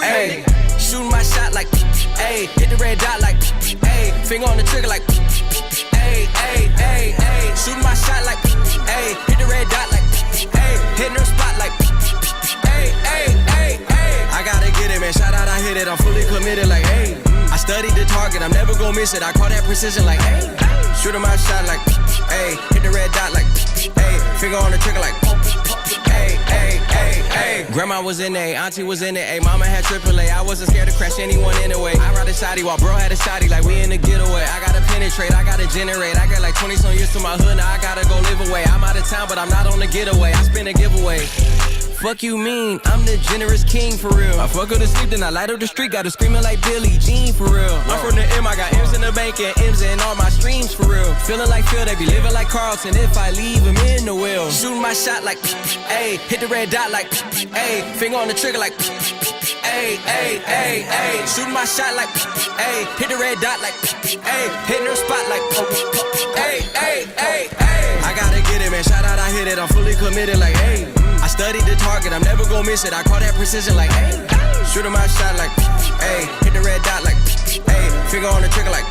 Hey, shooting my shot like, hey, hit the red dot like, hey, finger on the trigger like, hey, hey, hey, hey, shooting my shot like, hey, hit the red dot like, hey, hitting her spot like, hey, hey, hey, hey. I gotta get it, man. Shout out, I hit it. I'm fully committed like, hey. I studied the target, I'm never gonna miss it. I call that precision like, hey. Shooting my shot like, hey, hit the red dot like, hey, finger on the trigger like, hey, hey, hey, hey. Grandma was in A, auntie was in A, mama had AAA. I wasn't scared to crash anyone anyway. I ride a shotty while bro had a shotty like we in the getaway. I gotta penetrate, I gotta generate. I got like 20 some years to my hood, now I gotta go live away. I'm out of town, but I'm not on the getaway. I spin a giveaway. Fuck you mean, I'm the generous king for real. I fuck her to sleep, then I light up the street. Got her screaming like Billie Jean for real. I'm from the M, I got M's in the bank and M's in all my streams for real. Feeling like Phil, they be living like Carlton if I leave him in the wheel. Shooting my shot like, hey, hit the red dot like, hey, finger on the trigger like, hey, hey, hey, hey. Shooting my shot like, hey, hit the red dot like, hey, hitting her spot like, hey, hey, hey, hey. I gotta get it, man. Shout out, I hit it. I'm fully committed like, hey. I studied the target, I'm never gonna miss it. I call that precision like, hey. Shooting my shot like, hey. Hit the red dot like, hey. Finger on the trigger like,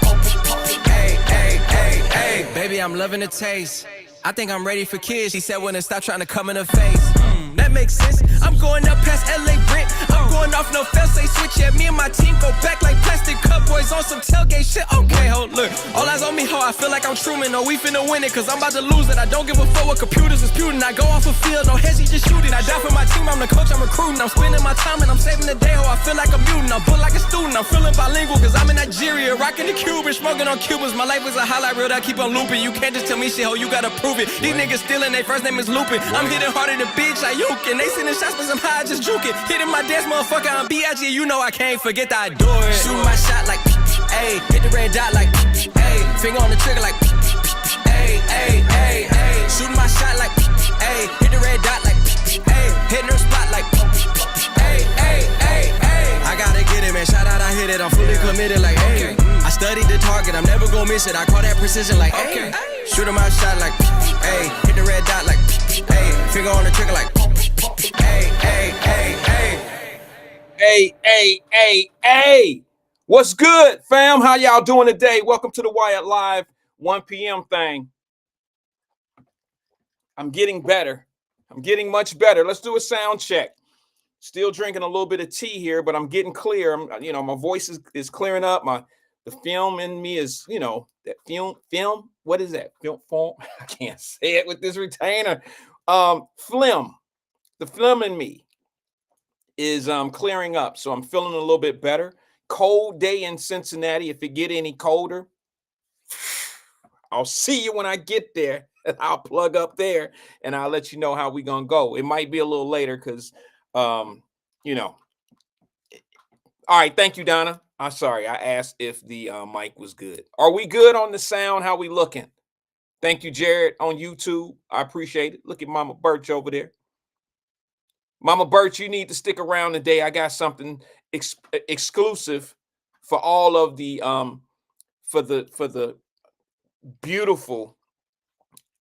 hey, hey, hey, hey. Baby, I'm loving the taste. I think I'm ready for kids. She said when it stop trying to come in her face. That makes sense. I'm going up past LA Brent. I'm going off no fail, say switch. Yeah, me and my team go back like plastic cup boys on some tailgate shit. Okay, hold, look. All eyes on me, ho. I feel like I'm Truman. No, we finna win it, cause I'm about to lose it. I don't give a fuck what computers is putin'. I go off a field, no hezzy, just shoot it. I die for my team, I'm the coach, I'm recruiting. I'm spending my time and I'm saving the day, ho. I feel like a mutant. I'm built like a student. I'm feeling bilingual, cause I'm in Nigeria. Rocking the Cuban, smoking on Cubans. My life is a highlight reel that keep on looping. You can't just tell me shit, ho. You gotta prove it. These niggas stealing, their first name is Lupin. I'm hitting harder than Big Ayuk, and they sending shots, but somehow I just juke it. Hitting my dance, motherfucker, I'm B.I.G. You know I can't forget that I do it. Shooting my shot like, hey, hit the red dot like, hey, finger on the trigger like, hey, hey, hey, hey. Shooting my shot like, hey, hit the red dot like, hey, hitting her spot like, hey, hey, hey, hey. I gotta get it, man. Shout out, I hit it. I'm fully committed like, hey. I studied the target, I'm never gonna miss it. I call that precision like, hey. Shooting my shot like, hey, hit the red dot like, hey, finger on the trigger like, hey, hey, hey, hey. Hey, hey, hey, hey. What's good, fam? How y'all doing today? Welcome to the Wyatt Live 1 p.m. thing. I'm getting better. I'm getting much better. Let's do a sound check. Still drinking a little bit of tea here, but I'm getting clear. My voice is clearing up. The film in me is, that film. What is that? Film. I can't say it with this retainer. Phlegm. The phlegm in me is clearing up, so I'm feeling a little bit better. Cold day in Cincinnati. If it get any colder, I'll see you when I get there. I'll plug up there and I'll let you know how we gonna go. It might be a little later because, All right, thank you, Donna. I'm sorry, I asked if the mic was good. Are we good on the sound? How we looking? Thank you, Jared, on YouTube. I appreciate it. Look at Mama Birch over there. Mama Birch, you need to stick around today. I got something exclusive for all of the for the beautiful.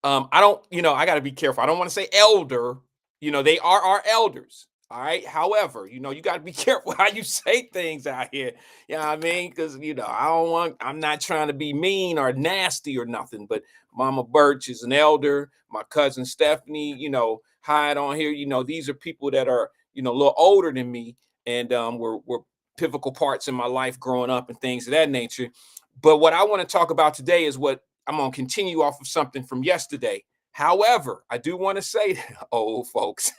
I gotta be careful. I don't want to say elder. They are our elders. All right. However, you got to be careful how you say things out here. You know what I mean? Because, I'm not trying to be mean or nasty or nothing, but Mama Birch is an elder. My cousin Stephanie, Hyde on here. These are people that are, a little older than me and were pivotal parts in my life growing up and things of that nature. But what I want to talk about today is what I'm going to continue off of something from yesterday. However, I do want to say that, old folks,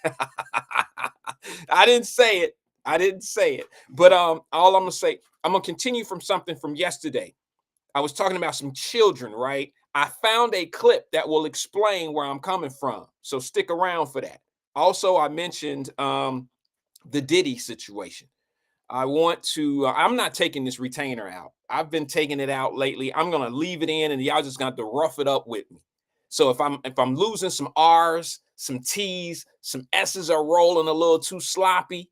I didn't say it. But all I'm going to say, I'm going to continue from something from yesterday. I was talking about some children, right? I found a clip that will explain where I'm coming from. So stick around for that. Also, I mentioned the Diddy situation. I'm not taking this retainer out. I've been taking it out lately. I'm going to leave it in and y'all just got to rough it up with me. So if I'm losing some R's, some T's, some S's are rolling a little too sloppy,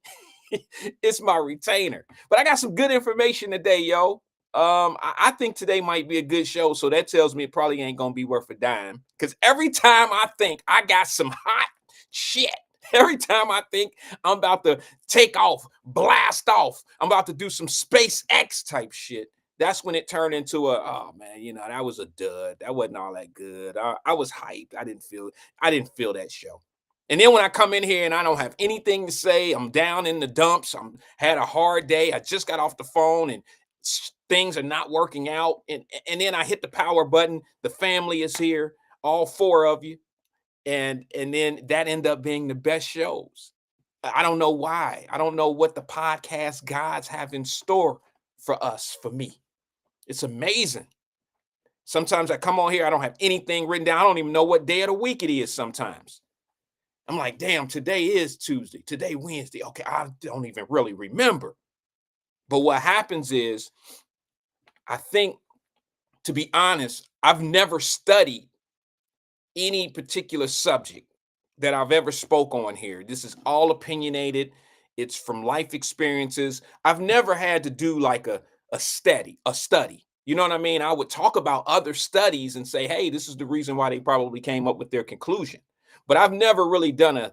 it's my retainer. But I got some good information today, yo. I think today might be a good show. So that tells me it probably ain't going to be worth a dime. Because every time I think I got some hot shit, Every time I think I'm about to take off, blast off, I'm about to do some SpaceX type shit. That's when it turned into oh man, that was a dud. That wasn't all that good. I was hyped. I didn't feel that show. And then when I come in here and I don't have anything to say, I'm down in the dumps. I'm had a hard day. I just got off the phone and things are not working out. And then I hit the power button. The family is here, all four of you, and then that end up being the best shows. I don't know why. I don't know what the podcast gods have in store for us, for me. It's amazing. Sometimes I come on here, I don't have anything written down. I don't even know what day of the week it is sometimes. I'm like, damn, today is Tuesday. Today Wednesday. Okay, I don't even really remember. But what happens is, I think, to be honest, I've never studied any particular subject that I've ever spoke on here. This is all opinionated. It's from life experiences. I've never had to do like a study. You know what I mean? I would talk about other studies and say, hey, this is the reason why they probably came up with their conclusion. But I've never really done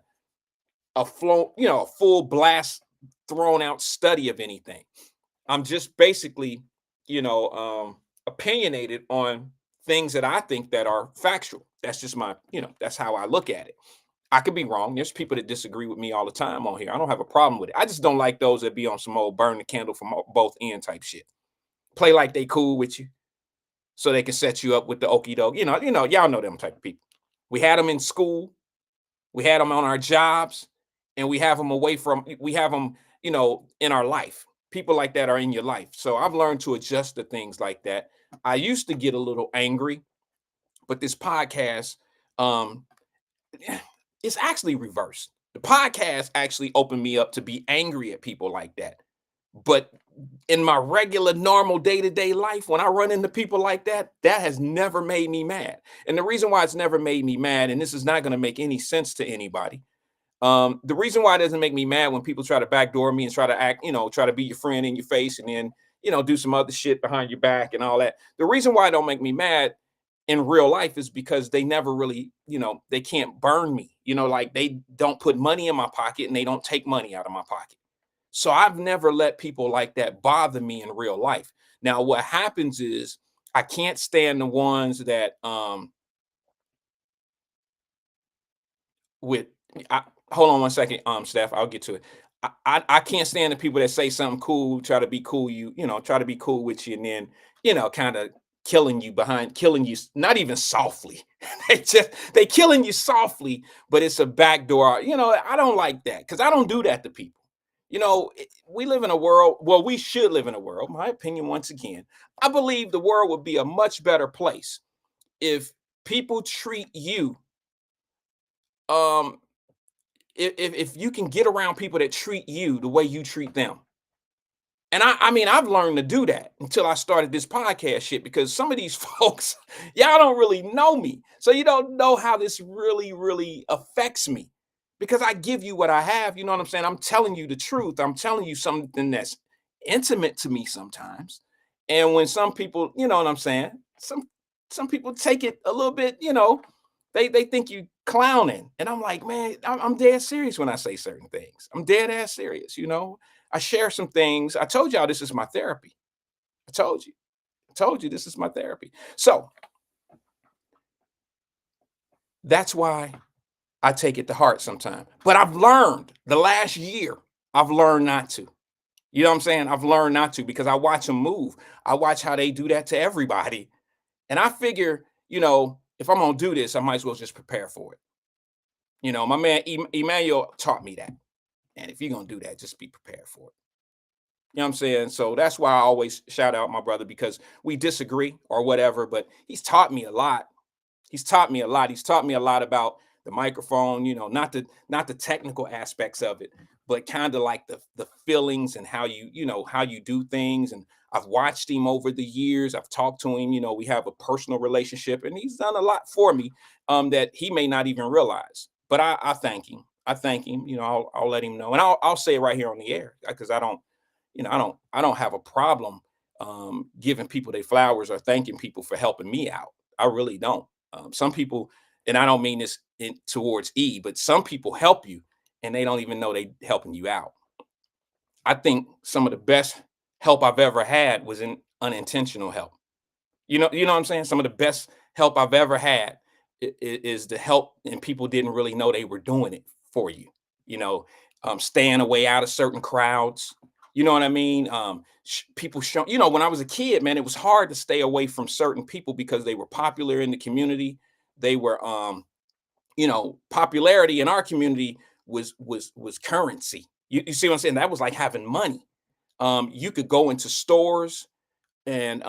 a full blast thrown out study of anything. I'm just basically, opinionated on things that I think that are factual. That's just that's how I look at it. I could be wrong. There's people that disagree with me all the time on here. I don't have a problem with it. I just don't like those that be on some old burn the candle from both end type shit. Play like they cool with you so they can set you up with the okey doke. Y'all know them type of people. We had them in school. We had them on our jobs, and we have them in our life. People like that are in your life. So I've learned to adjust to things like that. I used to get a little angry, but this podcast, um, it's actually reversed. The podcast actually opened me up to be angry at people like that. But in my regular, normal day-to-day life, when I run into people like that, that has never made me mad. And the reason why it's never made me mad, and this is not going to make any sense to anybody, the reason why it doesn't make me mad when people try to backdoor me and try to act, try to be your friend in your face and then, do some other shit behind your back and all that. The reason why it don't make me mad in real life is because they never really, they can't burn me, like they don't put money in my pocket and they don't take money out of my pocket. So I've never let people like that bother me in real life. Now, what happens is I can't stand the ones that with hold on one second, Steph, I'll get to it. I can't stand the people that say something cool, try to be cool, try to be cool with you, and then, kind of killing you, not even softly. they killing you softly, but it's a backdoor. I don't like that because I don't do that to people. We live in a world, well, we should live in a world, my opinion, once again, I believe the world would be a much better place if people treat you, um, if you can get around people that treat you the way you treat them. And I mean, I've learned to do that until I started this podcast shit because some of these folks, y'all don't really know me. So you don't know how this really, really affects me because I give you what I have. You know what I'm saying? I'm telling you the truth. I'm telling you something that's intimate to me sometimes. And when some people, you know what I'm saying? Some people take it a little bit, they think you clowning. And I'm like, man, I'm dead serious when I say certain things. I'm dead ass serious. I share some things. I told y'all this is my therapy. I told you. I told you this is my therapy. So that's why I take it to heart sometimes. But I've learned the last year, I've learned not to. You know what I'm saying? I've learned not to because I watch them move. I watch how they do that to everybody. And I figure, if I'm going to do this, I might as well just prepare for it. My man Emmanuel taught me that. And if you're going to do that, just be prepared for it. You know what I'm saying? So that's why I always shout out my brother because we disagree or whatever, but he's taught me a lot. He's taught me a lot. He's taught me a lot about the microphone, not the technical aspects of it, but kind of like the feelings and how you do things. And I've watched him over the years. I've talked to him, we have a personal relationship and he's done a lot for me that he may not even realize. But I thank him. I thank him. I'll let him know. And I'll say it right here on the air because I don't have a problem giving people their flowers or thanking people for helping me out. I really don't. Some people, and I don't mean this towards E, but some people help you and they don't even know they helping you out. I think some of the best help I've ever had was in unintentional help. You know what I'm saying? Some of the best help I've ever had is the help, and people didn't really know they were doing it for you. You know, staying away out of certain crowds. You know what I mean? People show. You know, when I was a kid, man, it was hard to stay away from certain people because they were popular in the community. They were, popularity in our community was currency. You see what I'm saying? That was like having money. You could go into stores and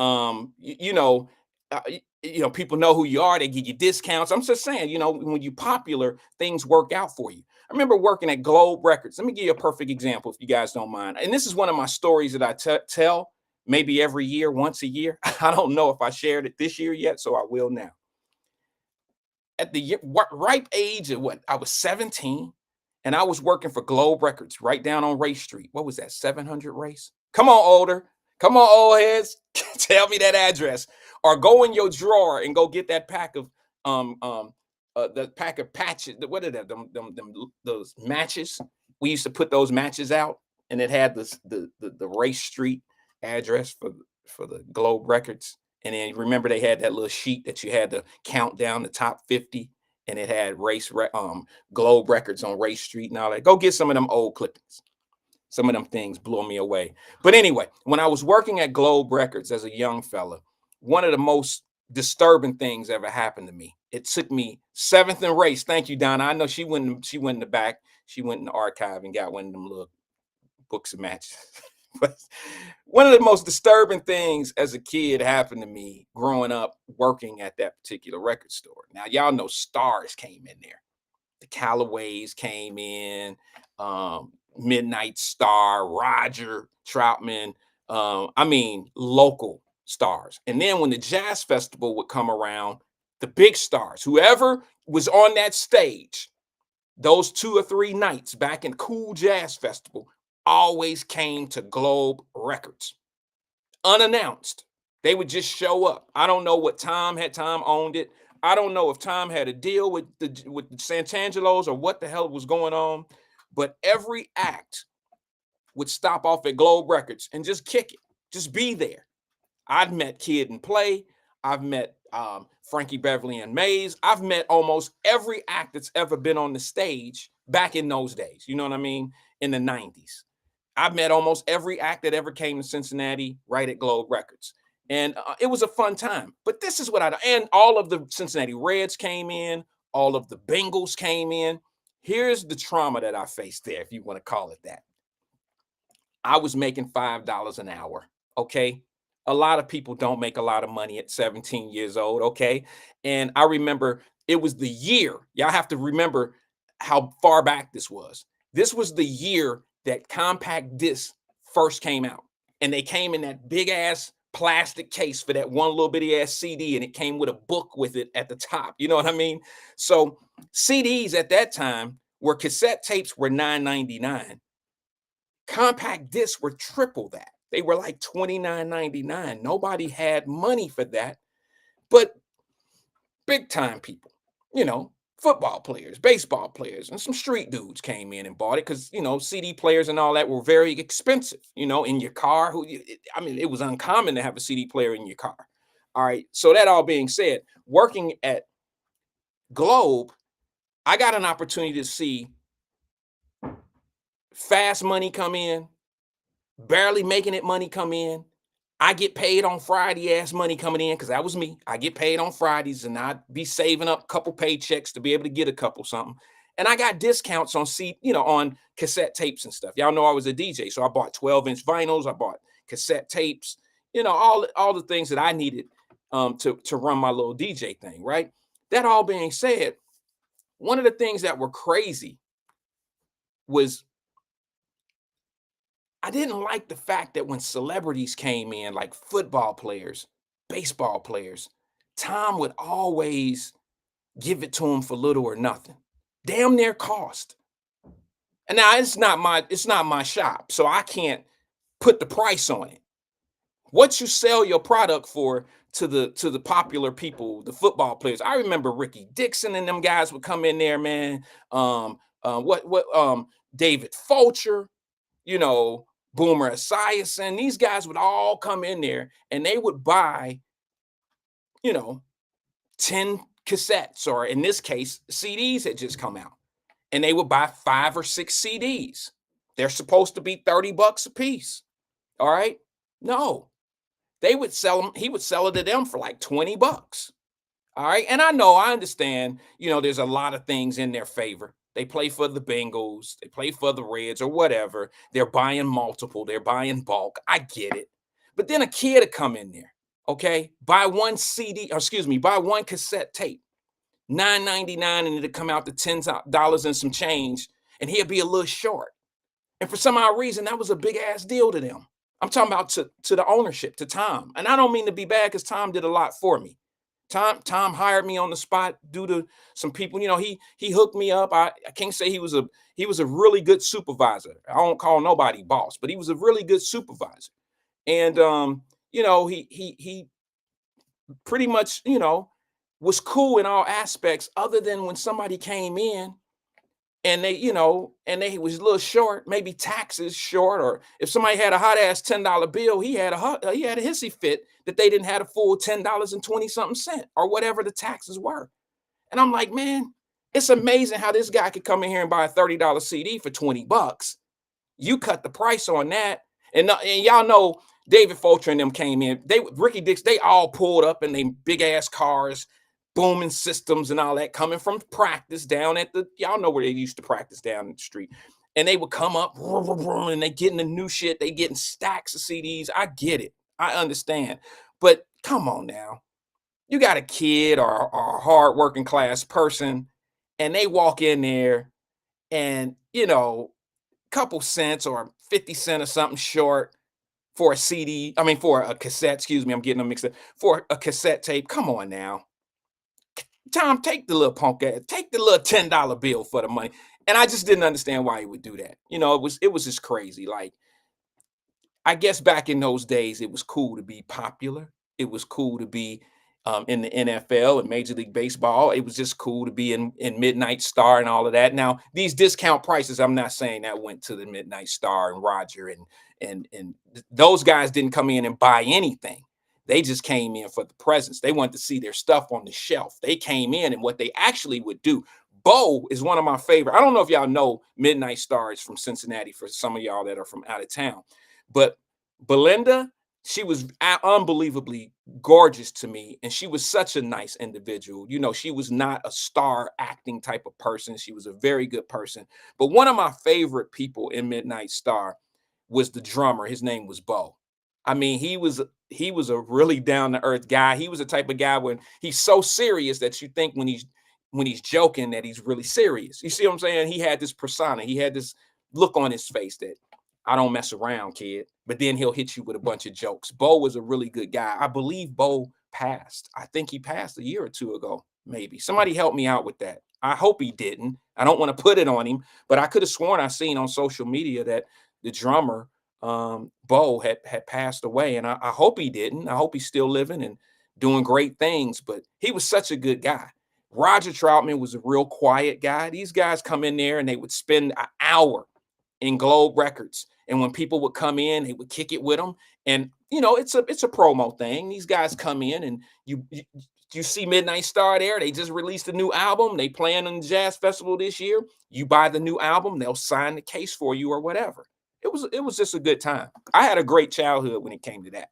people know who you are, they give you discounts. I'm just saying, when you're popular, things work out for you. I remember working at Globe Records. Let me give you a perfect example, if you guys don't mind. And this is one of my stories that I tell maybe every year, once a year. I don't know if I shared it this year yet, so I will now. At the ripe age of what, I was 17, and I was working for Globe Records right down on Race Street. What was that, 700 Race? Come on, older. Come on, old heads. Tell me that address. Or go in your drawer and go get that pack of the pack of patches. What are that? Those matches. We used to put those matches out, and it had the Race Street address for the Globe Records. And then remember, they had that little sheet that you had to count down the top 50, and it had Globe Records on Race Street and all that. Go get some of them old clippings. Some of them things blew me away. But anyway, when I was working at Globe Records as a young fella, one of the most disturbing things ever happened to me. It took me 7th and Race. Thank you, Donna. I know she went in the back. She went in the archive and got one of them little books of matches. But one of the most disturbing things as a kid happened to me growing up working at that particular record store. Now, y'all know stars came in there. The Callaways came in, Midnight Star, Roger Troutman. Local stars. And then when the jazz festival would come around, the big stars, whoever was on that stage, those 2 or 3 nights back in Cool Jazz Festival, always came to Globe Records unannounced. They would just show up. I don't know what Tom owned it. I don't know if Tom had a deal with the Santangelos or what the hell was going on, but every act would stop off at Globe Records and just kick it, just be there. I've met Kid and Play. I've met Frankie Beverly and Mays. I've met almost every act that's ever been on the stage back in those days. You know what I mean? In the 90s. I've met almost every act that ever came to Cincinnati right at Globe Records. And it was a fun time. But this is what and all of the Cincinnati Reds came in. All of the Bengals came in. Here's the trauma that I faced there, if you want to call it that. I was making $5 an hour, okay? A lot of people don't make a lot of money at 17 years old, okay? And I remember it was the year. Y'all have to remember how far back this was. This was the year that compact discs first came out. And they came in that big ass plastic case for that one little bitty ass CD, and it came with a book with it at the top. You know what I mean? So CDs at that time where cassette tapes were $9.99. Compact discs were triple that. They were like $29.99. Nobody had money for that. But big time people, football players, baseball players, and some street dudes came in and bought it because, CD players and all that were very expensive, in your car. It was uncommon to have a CD player in your car. All right. So that all being said, working at Globe, I got an opportunity to see fast money come in, barely making it money come in. I get paid on Friday ass money coming in because that was me. I get paid on Fridays and I'd be saving up a couple paychecks to be able to get a couple something. And I got discounts on on cassette tapes and stuff. Y'all know I was a DJ, so I bought 12-inch vinyls. I bought cassette tapes, all the things that I needed to run my little DJ thing, right? That all being said, one of the things that were crazy was I didn't like the fact that when celebrities came in, like football players, baseball players, Tom would always give it to them for little or nothing, damn near cost. And now it's not my shop, so I can't put the price on it. What you sell your product for to the popular people, the football players. I remember Ricky Dixon and them guys would come in there, man. David Fulcher, you know, Boomer Esiason. These guys would all come in there and they would buy, you know, 10 cassettes, or in this case, CDs had just come out. And they would buy 5 or 6 CDs. They're supposed to be $30 a piece. All right. No, they would sell them. He would sell it to them for like $20. All right. And I understand, there's a lot of things in their favor. They play for the Bengals, they play for the Reds or whatever. They're buying multiple, they're buying bulk. I get it. But then a kid would come in there, okay, buy one CD, or excuse me, buy one cassette tape, $9.99, and it'd come out to $10 and some change, and he'd be a little short. And for some odd reason, that was a big ass deal to them. I'm talking about to the ownership, to Tom. And I don't mean to be bad, because Tom did a lot for me. Tom hired me on the spot due to some people. He hooked me up. I can't say he was a really good supervisor. I don't call nobody boss, but he was a really good supervisor. And he pretty much was cool in all aspects, other than when somebody came in and they was a little short, maybe taxes short, or if somebody had a hot ass $10 bill, he had a hissy fit that they didn't have a full $10.20 or whatever the taxes were. And I'm like, man, it's amazing how this guy could come in here and buy a $30 CD for $20. You cut the price on that, and y'all know David Fulcher and them came in. Ricky Dix, they all pulled up in their big ass cars, booming systems and all that, coming from practice down at y'all know where they used to practice down the street. And they would come up and they getting the new shit. They getting stacks of CDs. I get it. I understand. But come on now. You got a kid or a hard working class person, and they walk in there and, a couple cents or 50 cents or something short for a CD. I mean, for a cassette, excuse me. I'm getting them mixed up. For a cassette tape. Come on now. Tom, take the little punk ass, take the little $10 bill for the money. And I just didn't understand why he would do that. It was just crazy. Like, I guess back in those days, it was cool to be popular. It was cool to be in the NFL and Major League Baseball. It was just cool to be in Midnight Star and all of that. Now, these discount prices, I'm not saying that went to the Midnight Star and Roger and those guys didn't come in and buy anything. They just came in for the presence. They wanted to see their stuff on the shelf. They came in, and what they actually would do. Bo is one of my favorite. I don't know if y'all know Midnight Star is from Cincinnati, for some of y'all that are from out of town. But Belinda, she was unbelievably gorgeous to me, and she was such a nice individual. She was not a star acting type of person. She was a very good person. But one of my favorite people in Midnight Star was the drummer. His name was Bo. I mean, he was a really down to earth guy. He was the type of guy when he's so serious that you think when he's joking that he's really serious. You see what I'm saying? He had this persona. He had this look on his face that I don't mess around, kid. But then he'll hit you with a bunch of jokes. Bo was a really good guy. I believe Bo passed. I think he passed a year or two ago, maybe. Somebody help me out with that. I hope he didn't. I don't want to put it on him, but I could have sworn I seen on social media that the drummer, Bo, had passed away, and I hope he didn't. I hope he's still living and doing great things, but he was such a good guy. Roger Troutman was a real quiet guy. These guys come in there and they would spend an hour in Globe Records, and when people would come in, they would kick it with them. And it's a promo thing. These guys come in, and you see Midnight Star there. They just released a new album. They playing on the Jazz Festival this year. You buy the new album, they'll sign the case for you or whatever. It was just a good time. I had a great childhood when it came to that.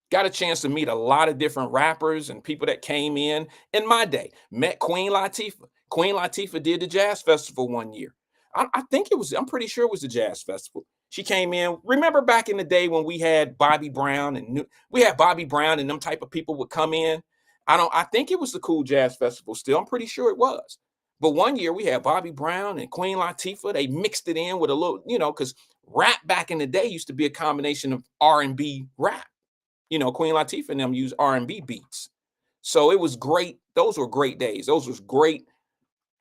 Got a chance to meet a lot of different rappers and people that came in my day. Met Queen Latifah. Queen Latifah did the Jazz Festival one year. I'm pretty sure it was the Jazz Festival. She came in. Remember back in the day when we had Bobby Brown and them type of people would come in. I think it was the Cool Jazz Festival still. I'm pretty sure it was. But one year we had Bobby Brown and Queen Latifah. They mixed it in with a little, because rap back in the day used to be a combination of R&B rap. Queen Latifah and them used R&B beats. So it was great. Those were great days. Those was great,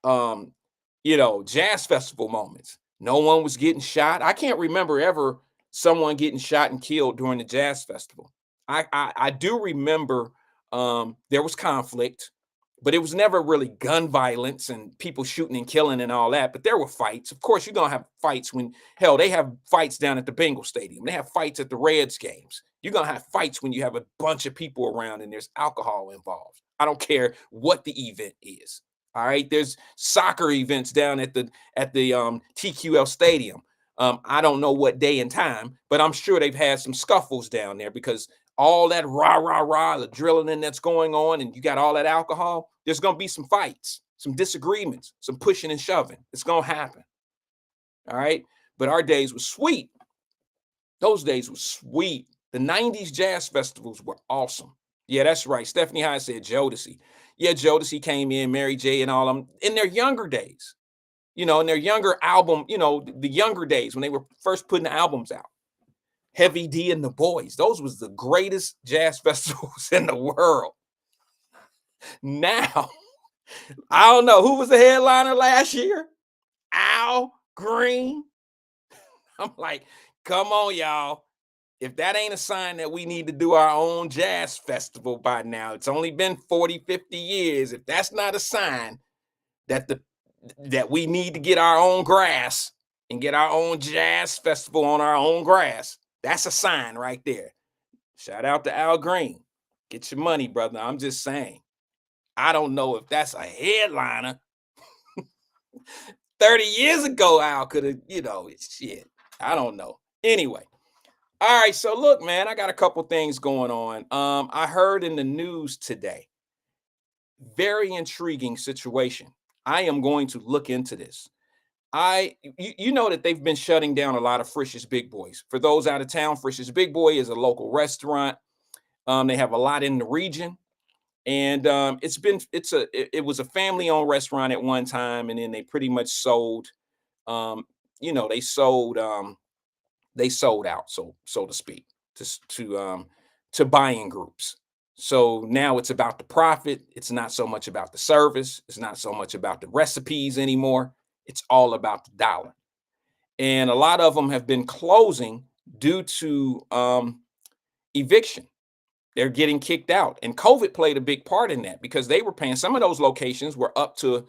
Jazz Festival moments. No one was getting shot. I can't remember ever someone getting shot and killed during the Jazz Festival. I do remember there was conflict but it was never really gun violence and people shooting and killing and all that. But there were fights. Of course, you're gonna have fights when hell, they have fights down at the Bengal Stadium. They have fights at the Reds games. You're gonna have fights when you have a bunch of people around and there's alcohol involved. I don't care what the event is. All right. There's soccer events down at the TQL Stadium. I don't know what day and time, but I'm sure they've had some scuffles down there because all that rah, rah, rah, the drilling that's going on, and you got all that alcohol, there's going to be some fights, some disagreements, some pushing and shoving. It's going to happen. All right. But our days were sweet. Those days were sweet. The 90s jazz festivals were awesome. Yeah, that's right. Stephanie High said Jodeci. Yeah, Jodeci came in, Mary J. and all of them in their younger days, in their younger album, the younger days when they were first putting albums out. Heavy D and the Boys. Those was the greatest jazz festivals in the world. Now, I don't know who was the headliner last year. Al Green. I'm like, come on, y'all. If that ain't a sign that we need to do our own jazz festival by now, it's only been 40, 50 years. If that's not a sign that we need to get our own grass and get our own jazz festival on our own grass, that's a sign right there. Shout out to Al Green. Get your money, brother. I'm just saying. I don't know if that's a headliner. 30 years ago, Al could have, shit. I don't know. Anyway. All right. So look, man, I got a couple things going on. I heard in the news today, very intriguing situation. I am going to look into this. You know that they've been shutting down a lot of Frisch's Big Boys. For those out of town, Frisch's Big Boy is a local restaurant. They have a lot in the region, and it was a family-owned restaurant at one time, and then they pretty much sold. They sold out, so to speak, to buying groups. So now it's about the profit. It's not so much about the service. It's not so much about the recipes anymore. It's all about the dollar. And a lot of them have been closing due to eviction. They're getting kicked out. And COVID played a big part in that because they were paying, some of those locations were upwards to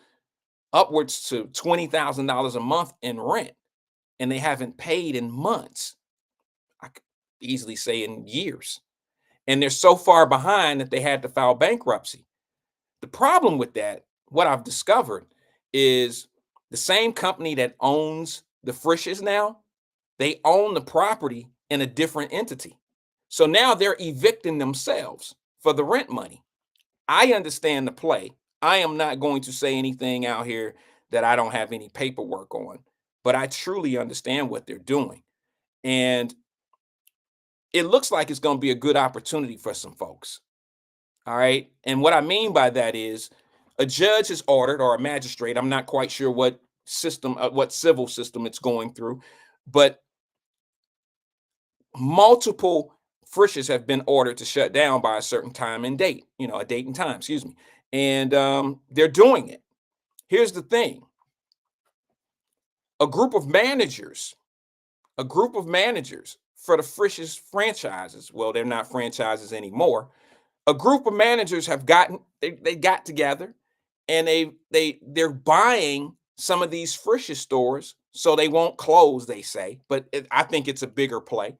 $20,000 a month in rent. And they haven't paid in months. I could easily say in years. And they're so far behind that they had to file bankruptcy. The problem with that, what I've discovered, is the same company that owns the Frisch's now, they own the property in a different entity. So now they're evicting themselves for the rent money. I understand the play. I am not going to say anything out here that I don't have any paperwork on, but I truly understand what they're doing. And it looks like it's going to be a good opportunity for some folks. All right. And what I mean by that is a judge has ordered, or a magistrate, I'm not quite sure what system, what civil system it's going through, but multiple Frisch's have been ordered to shut down by a certain time and date, a date and time, excuse me. And they're doing it. Here's the thing. A group of managers for the Frisch's franchises, well, they're not franchises anymore. A group of managers have they got together and they're buying some of these Frisch's stores so they won't close, they say, but I think it's a bigger play.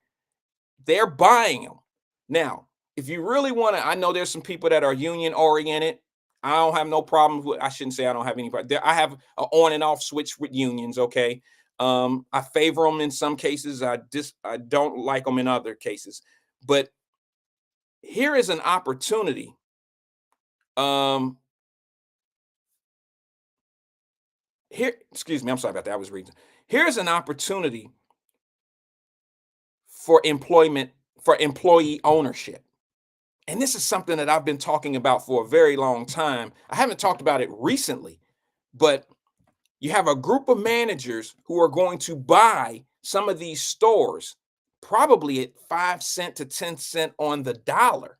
They're buying them. Now, if you really want to, I know there's some people that are union oriented. I don't have no problem with, I shouldn't say I don't have any problem. I have an on and off switch with unions, okay? I favor them in some cases. I don't like them in other cases. But here is an opportunity. Excuse me, I'm sorry about that. I was reading. Here's an opportunity for employee ownership. And this is something that I've been talking about for a very long time. I haven't talked about it recently, but you have a group of managers who are going to buy some of these stores, probably at 5 cents to 10 cents on the dollar,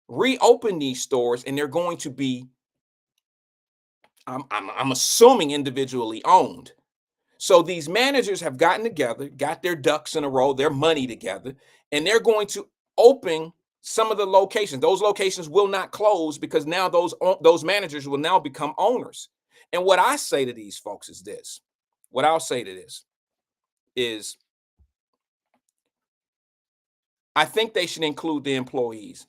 reopen these stores, and they're going to be, I'm assuming, individually owned. So these managers have gotten together, got their ducks in a row, their money together, and they're going to open Some of the locations, those locations will not close because now those managers will now become owners. And what I say to these folks is this. What I'll say to this is I think they should include the employees.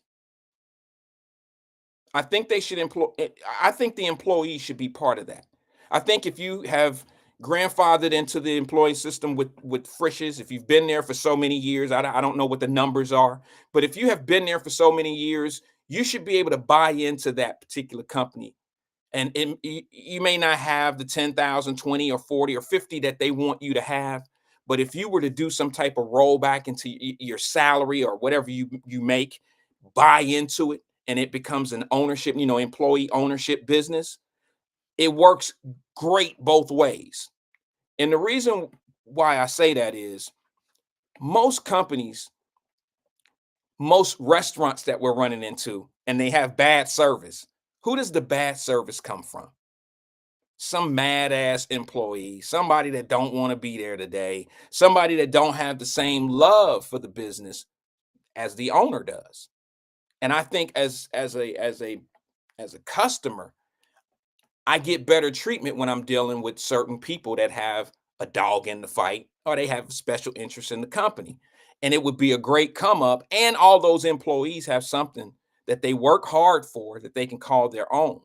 I think they should employ. I think the employees should be part of that. I think if you have grandfathered into the employee system with Frisch's, if you've been there for so many years, I don't know what the numbers are, but if you have been there for so many years, you should be able to buy into that particular company. And you may not have the 10,000, 20 or 40 or 50 that they want you to have, but if you were to do some type of rollback into your salary or whatever you make, buy into it, and it becomes an ownership, employee ownership business, it works great both ways. And the reason why I say that is most companies, most restaurants that we're running into, and they have bad service. Who does the bad service come from? Some mad ass employee, somebody that don't want to be there today, somebody that don't have the same love for the business as the owner does. And I think as a customer, I get better treatment when I'm dealing with certain people that have a dog in the fight or they have special interest in the company. And it would be a great come up. And all those employees have something that they work hard for that they can call their own.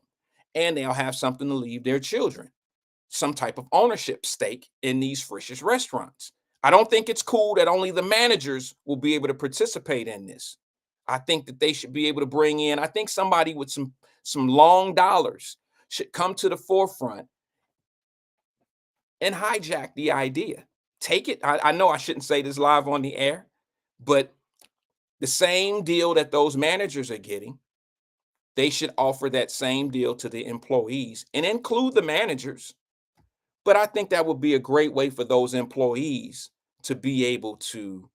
And they'll have something to leave their children, some type of ownership stake in these Frisch's restaurants. I don't think it's cool that only the managers will be able to participate in this. I think that they should be able to bring in, I think somebody with some long dollars should come to the forefront and hijack the idea. Take it. I know I shouldn't say this live on the air, but the same deal that those managers are getting, they should offer that same deal to the employees and include the managers. But I think that would be a great way for those employees to be able to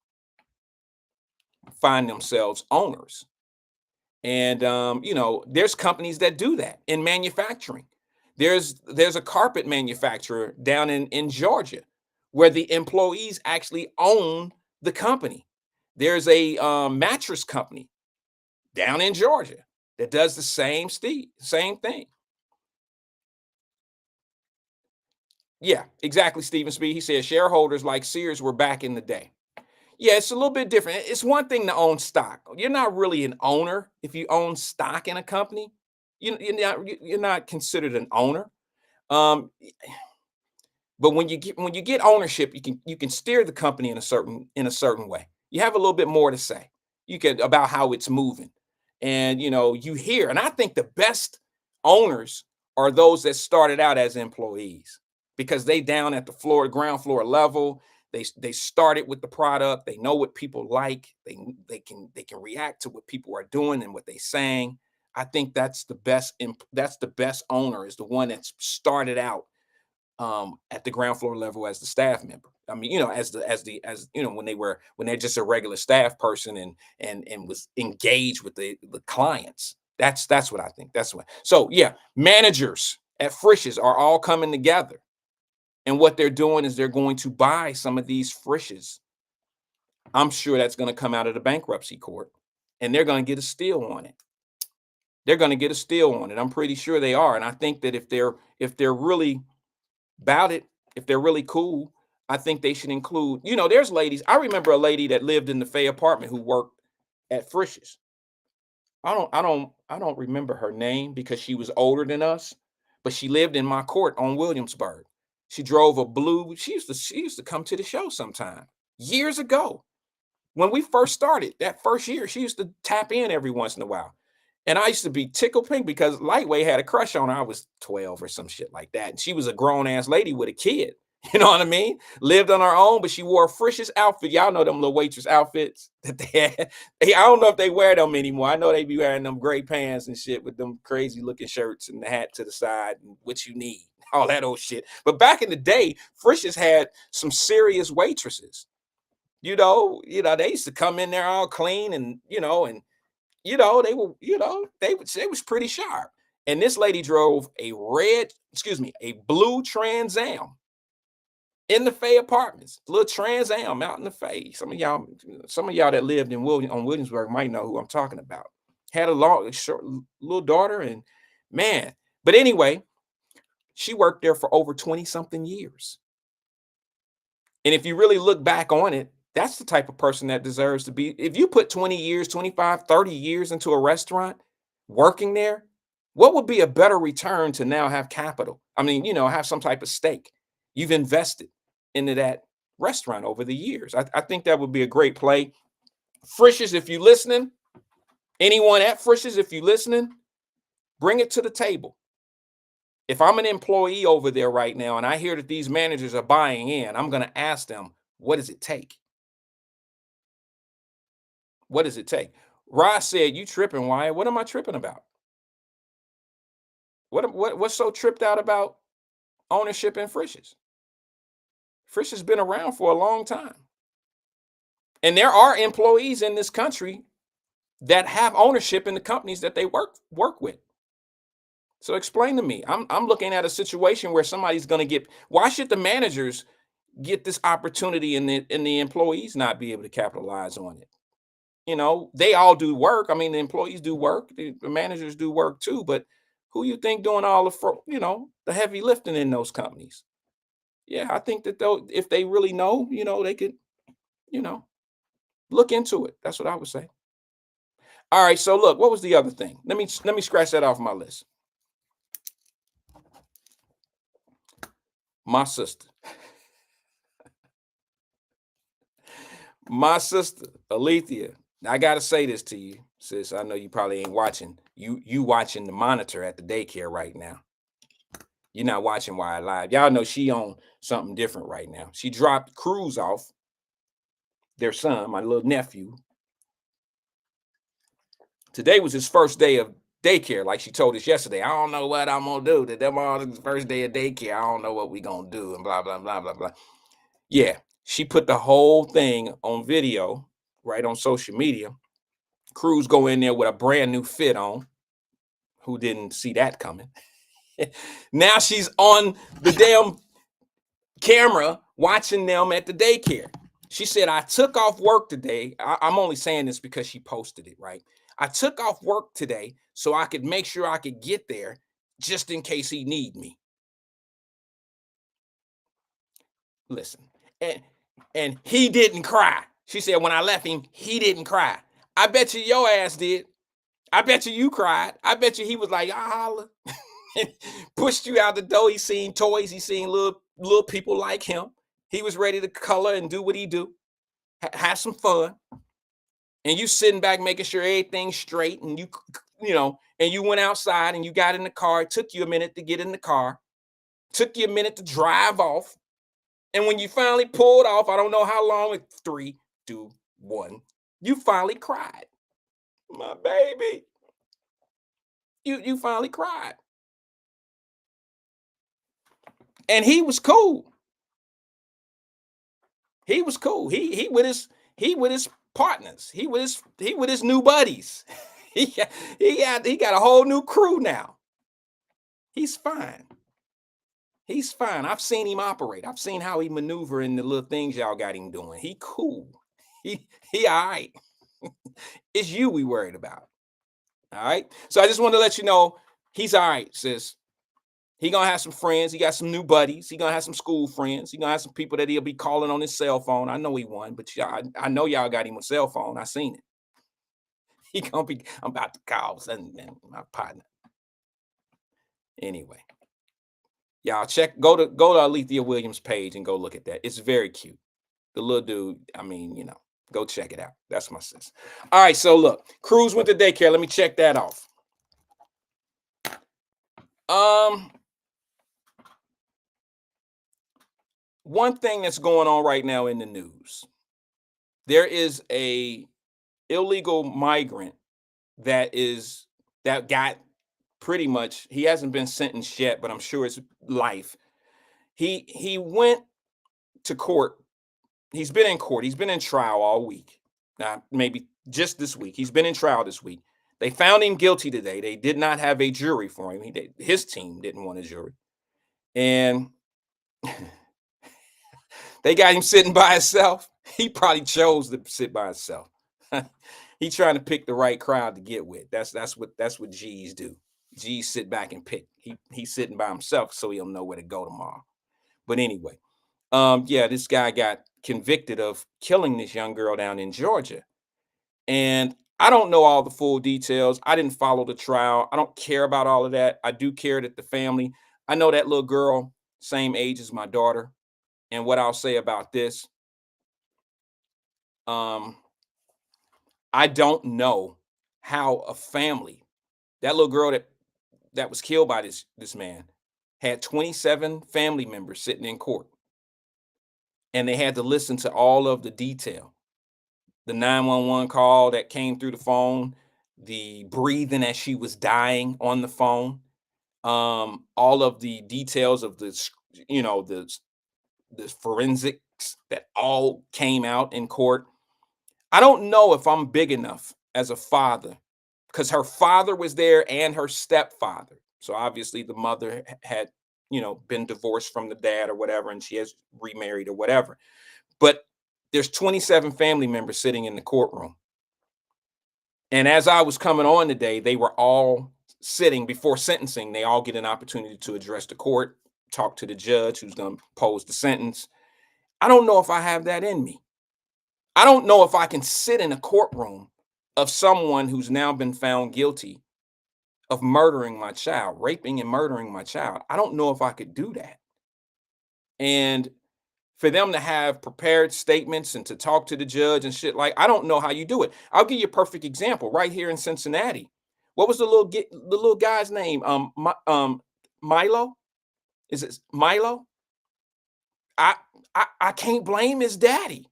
find themselves owners. And there's companies that do that in manufacturing. There's a carpet manufacturer down in Georgia where the employees actually own the company. There's a mattress company down in Georgia that does the same thing. Yeah, exactly, Stephen Speed. He said shareholders like Sears were back in the day. Yeah, it's a little bit different. It's one thing to own stock. You're not really an owner if you own stock in a company. You're not considered an owner. Um, but when you get ownership, you can steer the company in a certain way. You have a little bit more to say. You can about how it's moving, and you hear. And I think the best owners are those that started out as employees because they down at the ground floor level. They started with the product. They know what people like. They can react to what people are doing and what they're saying. I think that's the best. That's the best owner is the one that's started out at the ground floor level as the staff member. I mean, when they're just a regular staff person and was engaged with the clients. That's what I think. That's what. So yeah, managers at Frisch's are all coming together. And what they're doing is they're going to buy some of these Frisch's. I'm sure that's going to come out of the bankruptcy court, and they're going to get a steal on it. They're going to get a steal on it. I'm pretty sure they are. And I think that if they're really about it, if they're really cool, I think they should include. There's ladies. I remember a lady that lived in the Fay apartment who worked at Frisch's. I don't remember her name because she was older than us, but she lived in my court on Williamsburg. She drove a blue. She used to come to the show sometime years ago. When we first started that first year, she used to tap in every once in a while. And I used to be tickled pink because Lightweight had a crush on her. I was 12 or some shit like that. And she was a grown ass lady with a kid. You know what I mean? Lived on her own, but she wore a Frisch's outfit. Y'all know them little waitress outfits that they had. I don't know if they wear them anymore. I know they be wearing them gray pants and shit with them crazy looking shirts and the hat to the side and what you need, all that old shit. But back in the day, Frisch's had some serious waitresses. They used to come in there all clean and they were, they was pretty sharp. And this lady drove a blue Trans Am. in the Fay Apartments, little Trans Am out in the Fay. Some of y'all that lived in Williamsburg might know who I'm talking about. Had a short little daughter, and man. But anyway, she worked there for over 20 something years. And if you really look back on it, that's the type of person that deserves to be. If you put 20 years, 25, 30 years into a restaurant, working there, what would be a better return to now have capital? I mean, have some type of stake. You've invested into that restaurant over the years. I think that would be a great play. Frisch's, if you're listening, anyone at Frisch's, if you're listening, bring it to the table. If I'm an employee over there right now and I hear that these managers are buying in, I'm going to ask them, what does it take? What does it take? Ross said, you tripping, Wyatt. What am I tripping about? What's so tripped out about ownership in Frisch's? Frisch's been around for a long time. And there are employees in this country that have ownership in the companies that they work with. So explain to me. I'm looking at a situation where somebody's going to get. Why should the managers get this opportunity and the employees not be able to capitalize on it? They all do work. I mean, the employees do work. The managers do work too. But who you think doing all the heavy lifting in those companies? Yeah, I think that if they really know, they could, look into it. That's what I would say. All right. So look, what was the other thing? Let me scratch that off my list. My sister. My sister, Alethea. I gotta say this to you, sis. I know you probably ain't watching. You watching the monitor at the daycare right now. You're not watching Wyatt Live. Y'all know she on something different right now. She dropped Cruz off, their son, my little nephew. Today was his first day of daycare, like she told us yesterday. I don't know what I'm gonna do. That all the first day of daycare. I don't know what we gonna do, and blah blah blah blah blah. Yeah, she put the whole thing on video, right on social media. Cruz go in there with a brand new fit on. Who didn't see that coming? Now she's on the damn camera watching them at the daycare. She said, I took off work today. I'm only saying this because she posted it, right? I took off work today so I could make sure I could get there just in case he need me. Listen, and he didn't cry. She said, when I left him, he didn't cry. I bet you your ass did. I bet you cried. I bet you he was like, I holler. Pushed you out the door. He seen toys. He seen little people like him. He was ready to color and do what he do. Have some fun. And you sitting back making sure everything's straight. And and you went outside and you got in the car. It took you a minute to get in the car. Took you a minute to drive off. And when you finally pulled off, I don't know how long, 3, 2, 1, you finally cried. My baby. You finally cried. And he was cool. He was cool. He with his partners. He with his new buddies. He got a whole new crew now. He's fine. He's fine. I've seen him operate. I've seen how he maneuver in the little things y'all got him doing. He cool. He all right. It's you we worried about. All right. So I just want to let you know he's all right, sis. He gonna have some friends. He got some new buddies. He gonna have some school friends. He gonna have some people that he'll be calling on his cell phone. I know he won, but I know y'all got him a cell phone. I seen it. He gonna be. I'm about to call my partner. Anyway, y'all go to Alethea Williams' page and go look at that. It's very cute. The little dude. I mean, go check it out. That's my sis. All right. So look, Cruz went to daycare. Let me check that off. One thing that's going on right now in the news, there is a illegal migrant that got pretty much, he hasn't been sentenced yet, but I'm sure it's life. He went to court. He's been in court. He's been in trial all week. Now, maybe just this week. He's been in trial this week. They found him guilty today. They did not have a jury for him. His team didn't want a jury. And They got him sitting by himself. He probably chose to sit by himself. He trying to pick the right crowd to get with. That's what G's do. G's sit back and pick. He's sitting by himself so he'll know where to go tomorrow. But anyway, yeah, this guy got convicted of killing this young girl down in Georgia. And I don't know all the full details. I didn't follow the trial. I don't care about all of that. I do care that the family, I know that little girl, same age as my daughter. And what I'll say about this, um, I don't know how a family, that little girl that was killed by this man, had 27 family members sitting in court, and they had to listen to all of the detail. The 911 call that came through the phone, the breathing as she was dying on the phone, all of the details of the forensics that all came out in court. I don't know if I'm big enough as a father, because her father was there and her stepfather. So obviously the mother had, been divorced from the dad or whatever, and she has remarried or whatever. But there's 27 family members sitting in the courtroom. And as I was coming on today, they were all sitting before sentencing. They all get an opportunity to address the court, talk to the judge who's going to pose the sentence. I don't know if I have that in me. I don't know if I can sit in a courtroom of someone who's now been found guilty of murdering my child, raping and murdering my child. I don't know if I could do that. And for them to have prepared statements and to talk to the judge and shit, like, I don't know how you do it. I'll give you a perfect example right here in Cincinnati. What was the little guy's name? Milo? Is it Milo? I can't blame his daddy.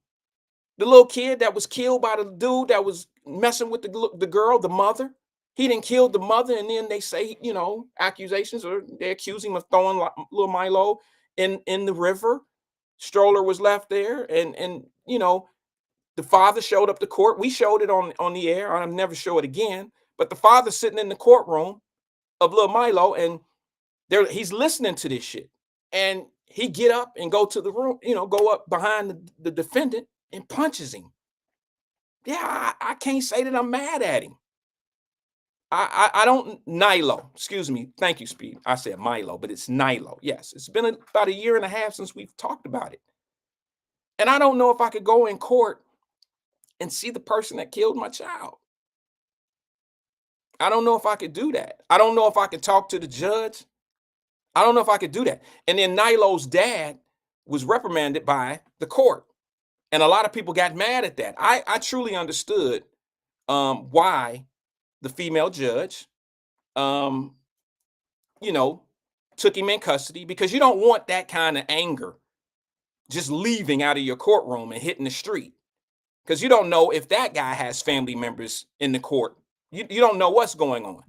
The little kid that was killed by the dude that was messing with the girl, the mother. He didn't kill the mother, and then they say, accusations, or they accuse him of throwing little Milo in the river. Stroller was left there, and the father showed up to court. We showed it on the air. I'll never show it again. But the father's sitting in the courtroom of little Milo, and he's listening to this shit. And he get up and go to the room, go up behind the defendant and punches him. Yeah, I can't say that I'm mad at him. I don't, Nilo, excuse me. Thank you, Speed. I said Milo, but it's Nilo. Yes, it's been about a year and a half since we've talked about it. And I don't know if I could go in court and see the person that killed my child. I don't know if I could do that. I don't know if I could talk to the judge. I don't know if I could do that. And then Nilo's dad was reprimanded by the court. And a lot of people got mad at that. I truly understood why the female judge, took him in custody, because you don't want that kind of anger just leaving out of your courtroom and hitting the street, because you don't know if that guy has family members in the court. You don't know what's going on.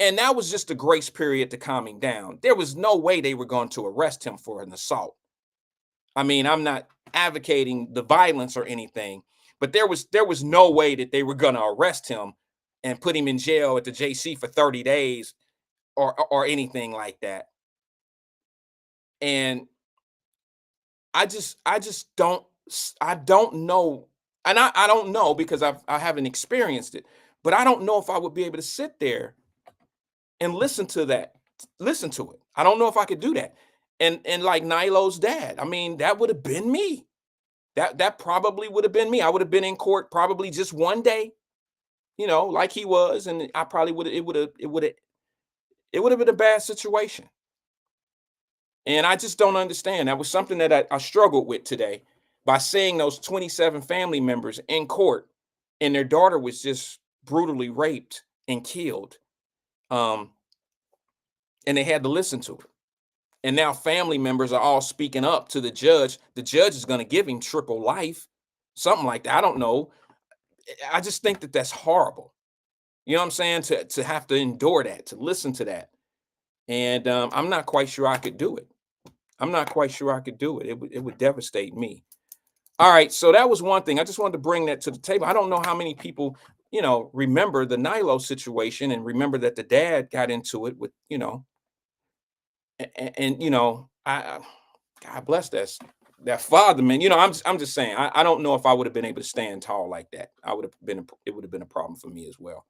And that was just a grace period to calm him down. There was no way they were going to arrest him for an assault. I mean, I'm not advocating the violence or anything, but there was no way that they were going to arrest him and put him in jail at the JC for 30 days or anything like that. And I don't know. And I don't know, because I haven't experienced it, but I don't know if I would be able to sit there and listen to it. I don't know if I could do that. And like Nilo's dad, I mean, that would have been me. That probably would have been me. I would have been in court probably just one day, like he was, and I probably would have been a bad situation. And I just don't understand. That was something that I struggled with today, by seeing those 27 family members in court, and their daughter was just brutally raped and killed. And they had to listen to it. And now family members are all speaking up to the judge. The judge is going to give him triple life, something like that. I don't know. I just think that that's horrible. You know what I'm saying? To have to endure that, to listen to that. And I'm not quite sure I could do it. It would devastate me. All right. So that was one thing. I just wanted to bring that to the table. I don't know how many people, remember the Nilo situation and remember that the dad got into it with, and I God bless that father, man. I'm just saying. I don't know if I would have been able to stand tall like that. It would have been a problem for me as well.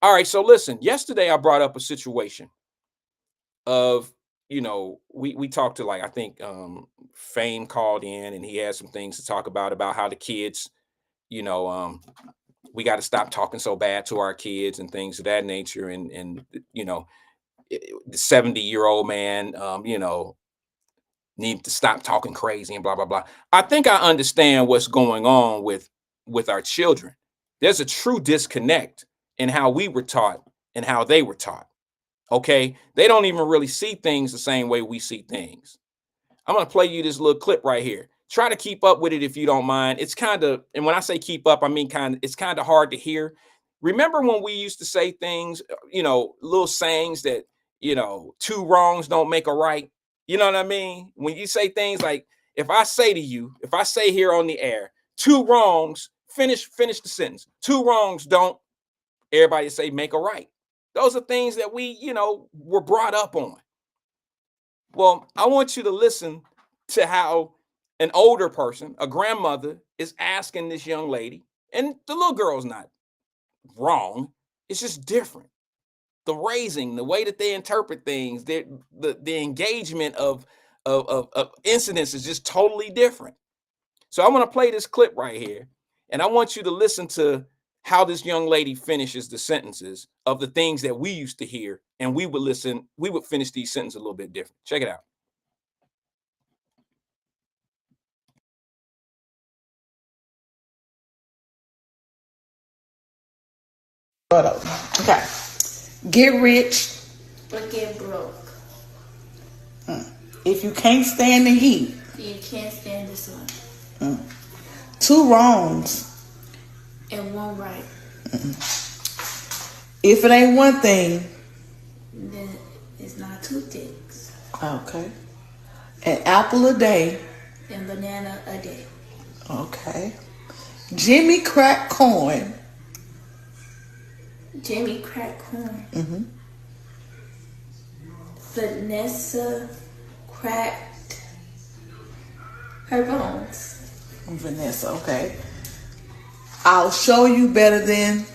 All right. So listen, yesterday I brought up a situation of we talked to, like, I think Fame called in and he had some things to talk about how the kids, you know um we got to stop talking so bad to our kids and things of that nature, and the 70-year-old man need to stop talking crazy and blah blah blah. I think I understand what's going on with our children. There's a true disconnect in how we were taught and how they were taught. Okay, they don't even really see things the same way we see things. I'm going to play you this little clip right here. Try to keep up with it if you don't mind. It's kind of, and when I say keep up, I mean it's kind of hard to hear. Remember when we used to say things, little sayings that, two wrongs don't make a right? You know what I mean? When you say things like, if I say here on the air, two wrongs, finish the sentence. Two wrongs don't, everybody say make a right. Those are things that we, were brought up on. Well, I want you to listen to how an older person, a grandmother, is asking this young lady, and the little girl's not wrong. It's just different. The raising, the way that they interpret things, the engagement of incidents is just totally different. So I want to play this clip right here, and I want you to listen to how this young lady finishes the sentences of the things that we used to hear, and we would finish these sentences a little bit different. Check it out. Okay. Get rich. But get broke. If you can't stand the heat. You can't stand the sun. Two wrongs. And one right. If it ain't one thing. Then it's not two things. Okay. An apple a day. And banana a day. Okay. Jimmy crack corn. Jimmy crack corn. Mm-hmm. Vanessa cracked her bones. Vanessa, okay. I'll show you better than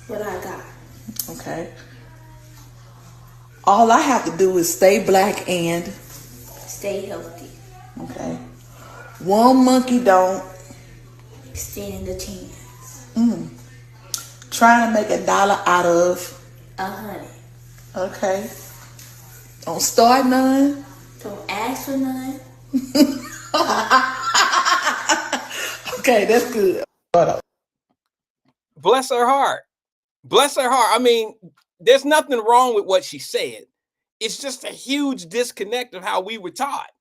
what I got. Okay. All I have to do is stay black and stay healthy. Okay. One monkey don't stand a chance. Trying to make $1 out of 100. Okay. Don't start none. Don't ask for none. Okay, that's good. Bless her heart. Bless her heart. I mean, there's nothing wrong with what she said. It's just a huge disconnect of how we were taught.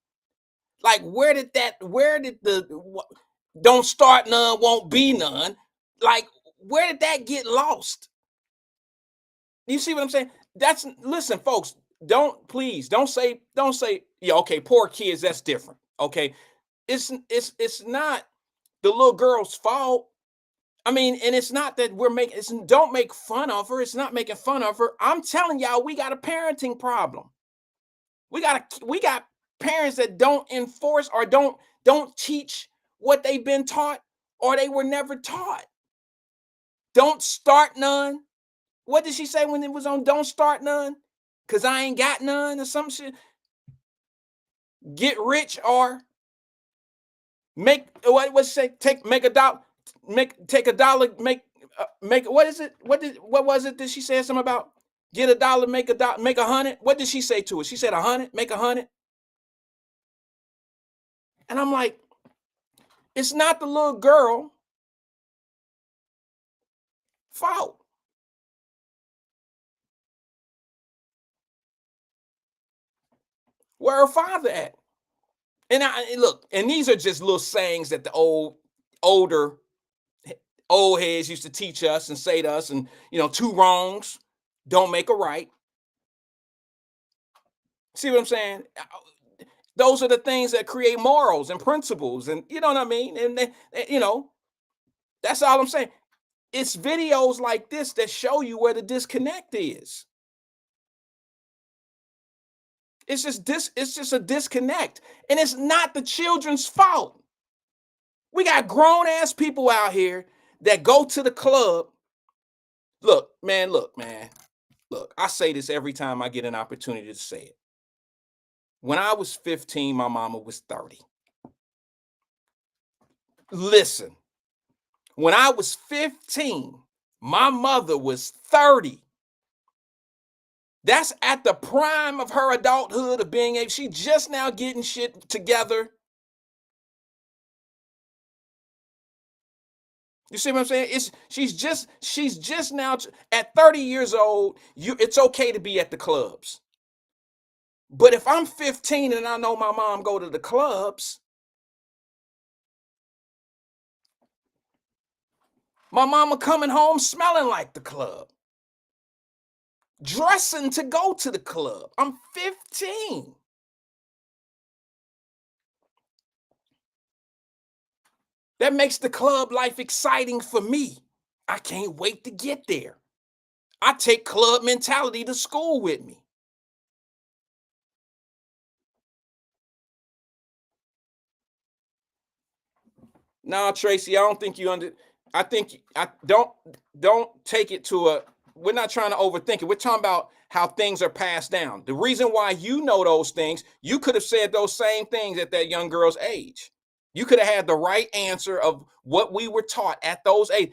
Like, where did the don't start none, won't be none? Like, where did that get lost? You see what I'm saying? Listen, folks, don't say, yeah, okay, poor kids, that's different. Okay. It's not the little girl's fault. I mean, and it's not that don't make fun of her. It's not making fun of her. I'm telling y'all, we got a parenting problem. We got parents that don't enforce or don't teach what they've been taught or they were never taught. Don't start none. What did she say when it was on don't start none? Because I ain't got none or some shit. Get rich or make what say make a dollar, take a dollar, make what is it? What was it that she said something about? Get $1, make $100, make 100. What did she say to it? She said 100, make 100. And I'm like, it's not the little girl fault. Where her father at? And look, and these are just little sayings that the older heads used to teach us and say to us, and two wrongs don't make a right. See what I'm saying? Those are the things that create morals and principles, and you know what I mean? And that's all I'm saying. It's videos like this that show you where the disconnect is. It's just a disconnect. And it's not the children's fault. We got grown ass people out here that go to the club. Look, man. Look, I say this every time I get an opportunity to say it. When I was 15, my mama was 30. Listen, when I was 15, my mother was 30. That's at the prime of her adulthood of being able, she just now getting shit together. You see what I'm saying? She's just now at 30 years old, it's okay to be at the clubs. But if I'm 15 and I know my mom go to the clubs, my mama coming home smelling like the club, dressing to go to the club. I'm 15. That makes the club life exciting for me. I can't wait to get there. I take club mentality to school with me. No, Tracy, I don't think you I don't take it to we're not trying to overthink it. We're talking about how things are passed down. The reason why you know those things, you could have said those same things at that young girl's age. You could have had the right answer of what we were taught at those age.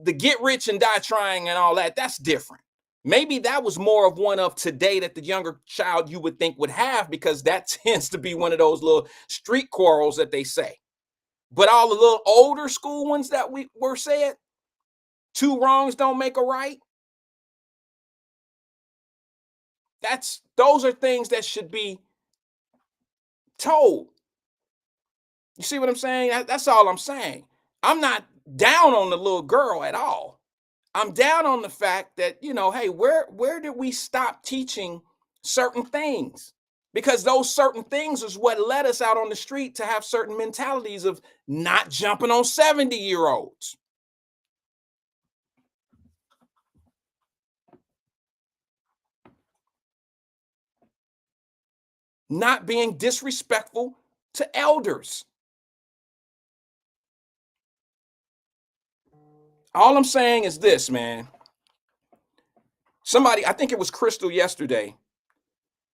The get rich and die trying and all that, that's different. Maybe that was more of one of today that the younger child you would think would have, because that tends to be one of those little street quarrels that they say. But all the little older school ones that we were said, two wrongs don't make a right. Those are things that should be told. You see what I'm saying? That's all I'm saying. I'm not down on the little girl at all. I'm down on the fact that, hey, where did we stop teaching certain things? Because those certain things is what led us out on the street to have certain mentalities of not jumping on 70-year-olds. Not being disrespectful to elders. All I'm saying is this, man. Somebody, I think it was Crystal yesterday,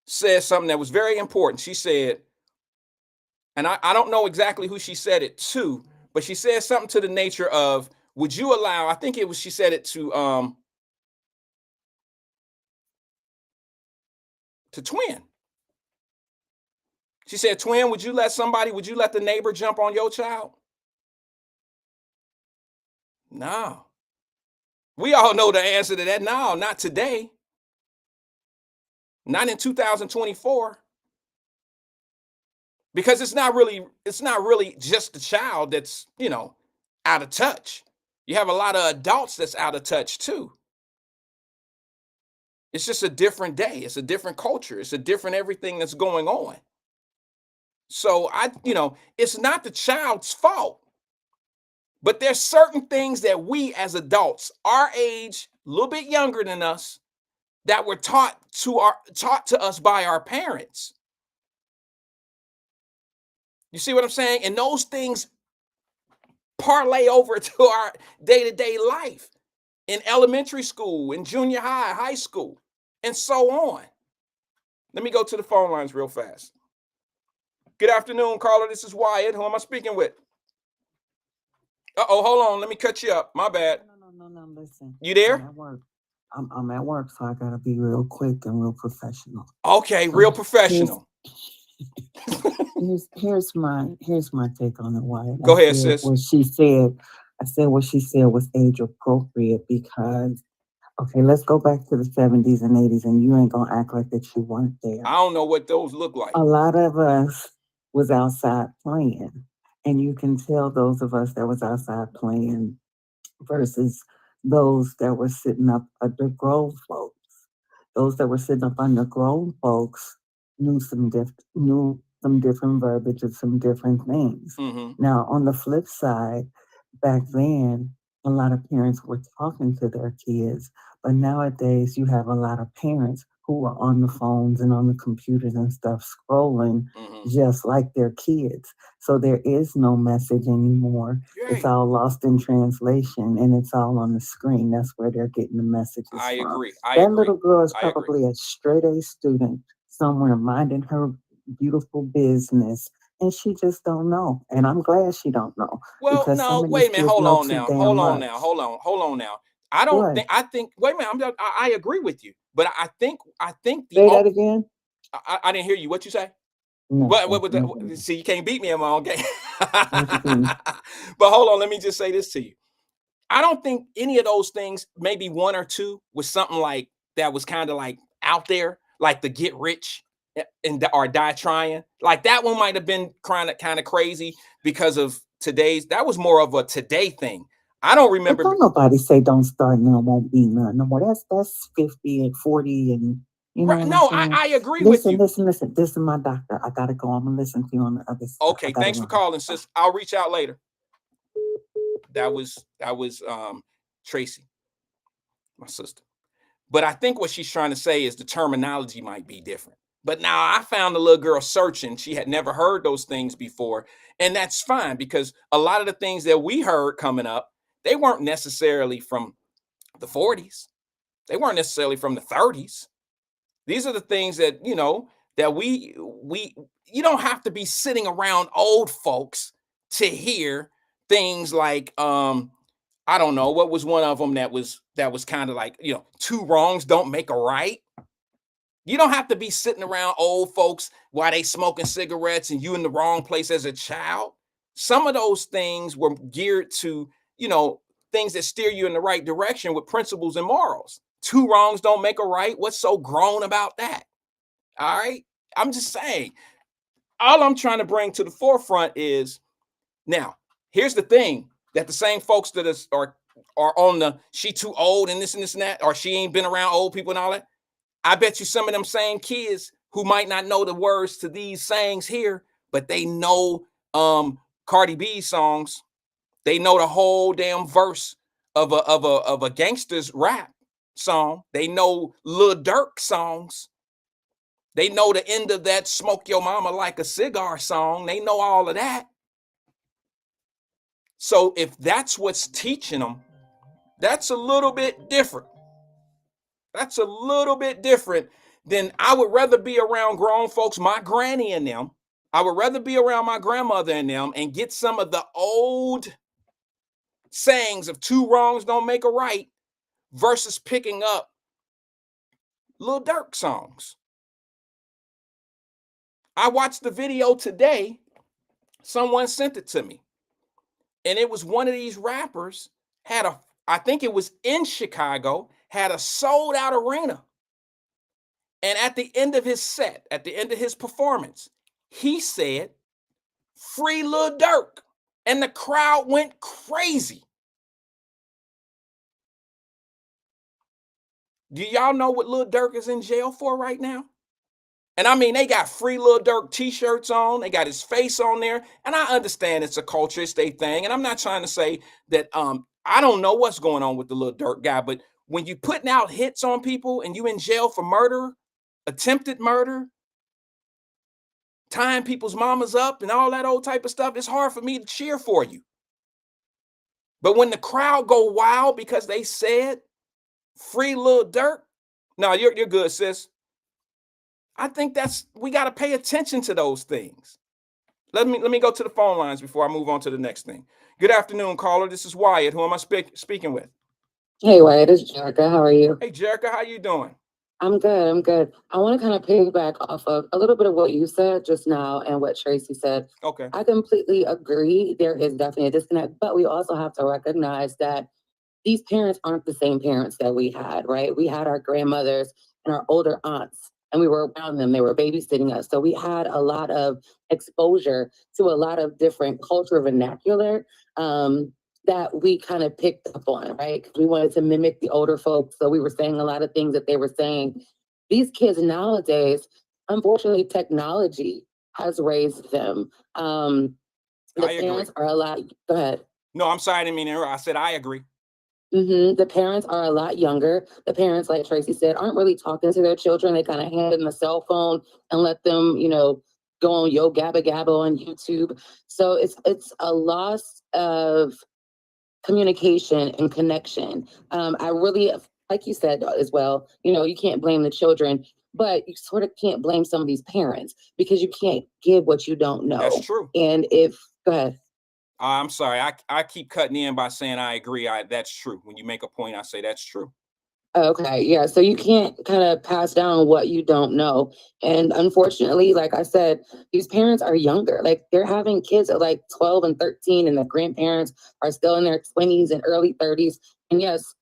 said something that was very important. She said, and I don't know exactly who she said it to, but she said something to the nature of, would you allow, I think it was, she said it to Twin. She said, Twin, would you let the neighbor jump on your child? No. We all know the answer to that. No, not today. Not in 2024. Because it's not really just the child that's, out of touch. You have a lot of adults that's out of touch too. It's just a different day. It's a different culture. It's a different everything that's going on. So it's not the child's fault. But there's certain things that we as adults, our age, a little bit younger than us, that were taught to us by our parents. You see what I'm saying? And those things parlay over to our day-to-day life in elementary school, in junior high, high school, and so on. Let me go to the phone lines real fast. Good afternoon, caller. This is Wyatt. Who am I speaking with? Uh-oh, hold on. Let me cut you up. My bad. No. Listen. You there? I'm at work. I'm at work, so I gotta be real quick and real professional. Okay, real professional. Here's my take on it, Wyatt. Go ahead, sis. I said what she said was age appropriate because, okay, let's go back to the 70s and 80s, and you ain't gonna act like that you weren't there. I don't know what those look like. A lot of us was outside playing, and you can tell those of us that was outside playing versus those that were sitting up under grown folks. Those that were sitting up under grown folks knew some different verbiage and some different things. Mm-hmm. Now, on the flip side, back then, a lot of parents were talking to their kids, but nowadays you have a lot of parents who are on the phones and on the computers and stuff scrolling just like their kids. So there is no message anymore. It's all lost in translation and it's all on the screen. That's where they're getting the messages I from. agree. That little girl is probably a straight A student somewhere minding her beautiful business. And she just don't know. And I'm glad she don't know. Well, Because no, some of wait these a minute. kids Hold know on too now. damn Hold on much. now. Hold on now. I don't What? think. I think. Wait a minute. I agree with you, but I think. Say that again. I didn't hear you. What you say? What? Nothing. What? Nothing. See, you can't beat me in my own game. What you mean? But hold on. Let me just say this to you. I don't think any of those things, maybe one or two, was something like that was kind of like out there, like the get rich and or die trying. Like that one might have been kind of crazy because of today's. That was more of a today thing. I don't But remember. don't nobody say don't start now, won't be none no more. That's 50 and 40 and you know Right? what I'm No, saying? I agree with Listen, you. listen, listen. This is my doctor. I gotta go. I'm gonna listen to you on the other side. I Okay, gotta thanks for run. calling, sis. I'll reach out later. That was Tracy, my sister. But I think what she's trying to say is the terminology might be different. But now I found the little girl searching. She had never heard those things before. And that's fine because a lot of the things that we heard coming up, they weren't necessarily from the 40s. They weren't necessarily from the 30s. These are the things that, that we you don't have to be sitting around old folks to hear things like I don't know what was one of them that was kind of like, two wrongs don't make a right. You don't have to be sitting around old folks while they smoking cigarettes and you in the wrong place as a child. Some of those things were geared to, things that steer you in the right direction with principles and morals. Two wrongs don't make a right. What's so grown about that? All right. I'm just saying, all I'm trying to bring to the forefront is now, here's the thing that the same folks that are on the she too old and this and that, or she ain't been around old people and all that. I bet you some of them same kids who might not know the words to these sayings here, but they know Cardi B songs. They know the whole damn verse of a gangster's rap song. They know Lil Durk songs. They know the end of that "Smoke Your Mama Like a Cigar" song. They know all of that. So if that's what's teaching them, that's a little bit different. That's a little bit different than I would rather be around grown folks, my granny and them. I would rather be around my grandmother and them and get some of the old sayings of two wrongs don't make a right versus picking up Lil Durk songs. I watched the video today. Someone sent it to me. And it was one of these rappers I think it was in Chicago, had a sold out arena. And at the end of his set, at the end of his performance, he said, "Free Lil Durk." And the crowd went crazy. Do y'all know what Lil Durk is in jail for right now? And I mean, they got Free Lil Durk t-shirts on. They got his face on there. And I understand it's a culture, it's their thing. And I'm not trying to say that I don't know what's going on with the Lil Durk guy, but when you putting out hits on people and you in jail for murder, attempted murder, tying people's mamas up and all that old type of stuff, it's hard for me to cheer for you. But when the crowd go wild because they said "Free Lil Durk," no, you're good, sis. I think we got to pay attention to those things. Let me go to the phone lines before I move on to the next thing. Good afternoon, caller. This is Wyatt. Who am I speaking with? Hey, Wyatt, it's Jerica. How are you? Hey, Jerica, how you doing? I'm good. I'm good. I want to kind of piggyback off of a little bit of what you said just now and what Tracy said. Okay. I completely agree. There is definitely a disconnect, but we also have to recognize that these parents aren't the same parents that we had, right? We had our grandmothers and our older aunts, and we were around them. They were babysitting us. So we had a lot of exposure to a lot of different cultural vernacular that we kind of picked up on, right? Because we wanted to mimic the older folks. So we were saying a lot of things that they were saying. These kids nowadays, unfortunately, technology has raised them. The I agree. parents are a lot. Go ahead. No, I'm sorry, I didn't mean to interrupt. I said I agree. The parents are a lot younger. The parents, like Tracy said, aren't really talking to their children. They kind of hand them a cell phone and let them, go on Yo Gabba Gabba on YouTube. So it's a loss of communication and connection. I really, like you said as well, you can't blame the children, but you sort of can't blame some of these parents because you can't give what you don't That's know. true. And go ahead. I'm sorry. I keep cutting in by saying I agree. That's true. When you make a point, I say that's true. Okay, yeah. So you can't kind of pass down what you don't know. And unfortunately, like I said, these parents are younger. Like they're having kids at like 12 and 13, and the grandparents are still in their 20s and early 30s. And yes,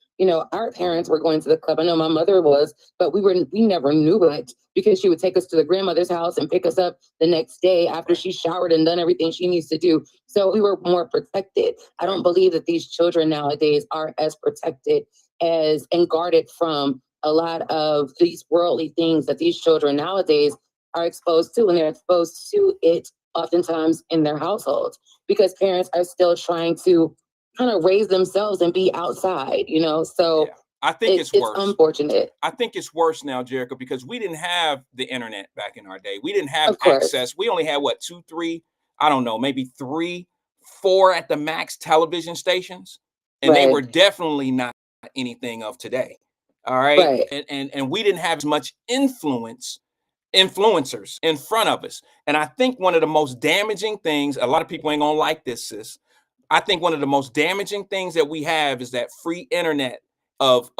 our parents were going to the club. I know my mother was, but we never knew it because she would take us to the grandmother's house and pick us up the next day after she showered and done everything she needs to do. So we were more protected. I don't believe that these children nowadays are as protected as and guarded from a lot of these worldly things that these children nowadays are exposed to, and they're exposed to it oftentimes in their households because parents are still trying to kind of raise themselves and be outside, so Yeah. I think it's worse. It's unfortunate. I think it's worse now, Jericho, because we didn't have the internet back in our day. We didn't have Of course. access. We only had what, 2, 3, I don't know, maybe 3, 4 at the max television stations. And they were definitely not anything of today. All right. Right. And we didn't have as much influencers in front of us. And I think one of the most damaging things, a lot of people ain't gonna like this, sis. I think one of the most damaging things that we have is that free internet of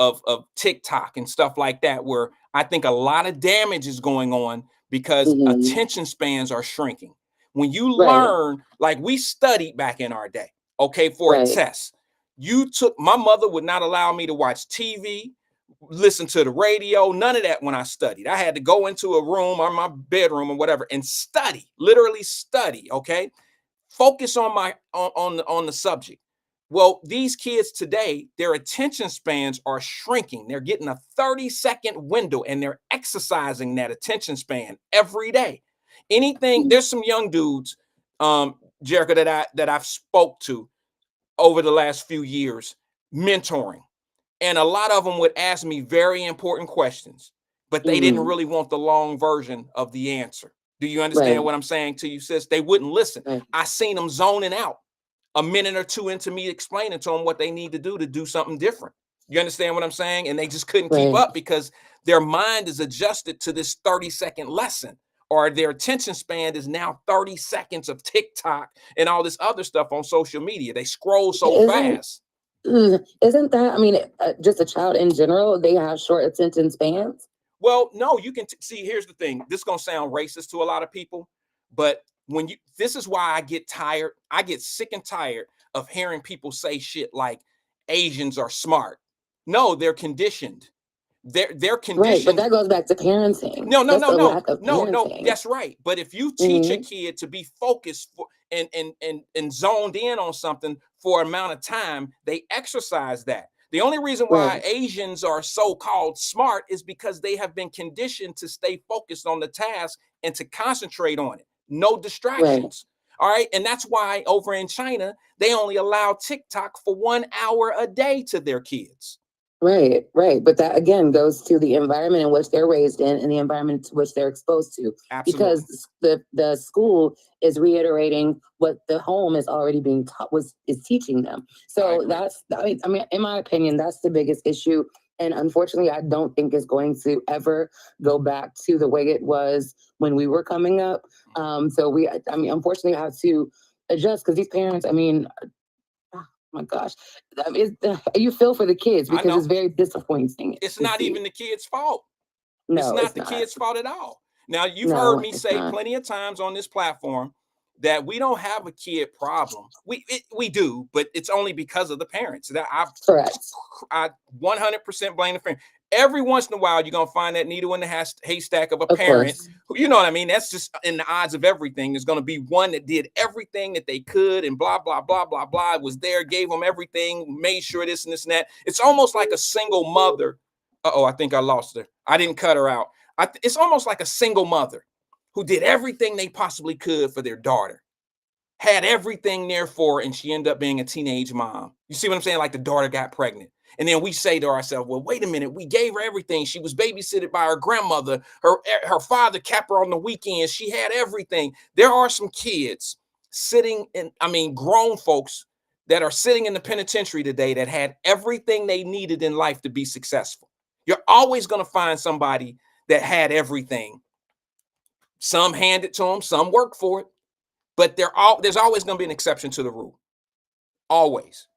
TikTok and stuff like that, where I think a lot of damage is going on because attention spans are shrinking. When you learn, like we studied back in our day, okay, for a test, my mother would not allow me to watch TV, listen to the radio, none of that when I studied. I had to go into a room or my bedroom or whatever and study, literally study, okay? Focus on on the subject. Well, these kids today, their attention spans are shrinking. They're getting a 30-second window and they're exercising that attention span every day. There's some young dudes, Jericho, that I've spoke to over the last few years, mentoring. And a lot of them would ask me very important questions, but they didn't really want the long version of the answer. Do you understand what I'm saying to you, sis? They wouldn't listen. I seen them zoning out a minute or two into me explaining to them what they need to do something different. You understand what I'm saying? And they just couldn't keep up because their mind is adjusted to this 30-second lesson, or their attention span is now 30 seconds of TikTok and all this other stuff on social media. They scroll so fast. Isn't that, I mean, just a child in general, they have short attention spans? Well, no, you can see, here's the thing. This is going to sound racist to a lot of people, but this is why I get tired. I get sick and tired of hearing people say shit like Asians are smart. No, they're conditioned. They're conditioned. Right, but that goes back to parenting. No. That's right. But if you teach a kid to be focused and zoned in on something for an amount of time, they exercise that. The only reason why Asians are so-called smart is because they have been conditioned to stay focused on the task and to concentrate on it. No distractions. All right. And that's why over in China, they only allow TikTok for 1 hour a day to their kids. Right. But that again goes to the environment in which they're raised in and the environment to which they're exposed to. Absolutely. Because the school is reiterating what the home is already being taught, is teaching them. So I mean, in my opinion, that's the biggest issue. And unfortunately, I don't think it's going to ever go back to the way it was when we were coming up. So unfortunately, I have to adjust because these parents, my gosh, you feel for the kids because it's very disappointing. It's not even the kids' fault. No, it's not the kids' fault at all. Now, you've heard me say plenty of times on this platform that we don't have a kid problem. We do, but it's only because of the parents. I 100% blame the parents. Every once in a while, you're going to find that needle in the haystack of a parent. You know what I mean? That's just in the odds of everything. There's going to be one that did everything that they could and blah, blah, blah, blah, blah. Was there, gave them everything, made sure this and this and that. It's almost like a single mother. Uh-oh, I think I lost her. I didn't cut her out. It's almost like a single mother who did everything they possibly could for their daughter. Had everything there for her, and she ended up being a teenage mom. You see what I'm saying? Like the daughter got pregnant. And then we say to ourselves, well, wait a minute, we gave her everything. She was babysitted by her grandmother. Her father kept her on the weekends. She had everything. There are some kids grown folks that are sitting in the penitentiary today that had everything they needed in life to be successful. You're always going to find somebody that had everything. Some hand it to them, some work for it, but there's always going to be an exception to the rule. Always.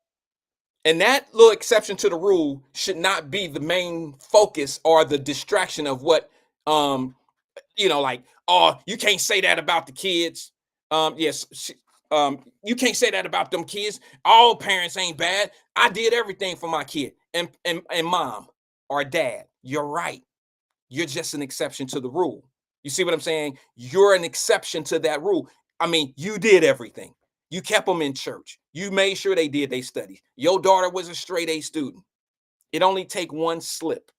And that little exception to the rule should not be the main focus or the distraction of what, oh, you can't say that about the kids. You can't say that about them kids. All parents ain't bad. I did everything for my kid. And mom or dad, you're right. You're just an exception to the rule. You see what I'm saying? You're an exception to that rule. I mean, you did everything. You kept them in church. You made sure they did their studies. Your daughter was a straight A student. It only take one slip,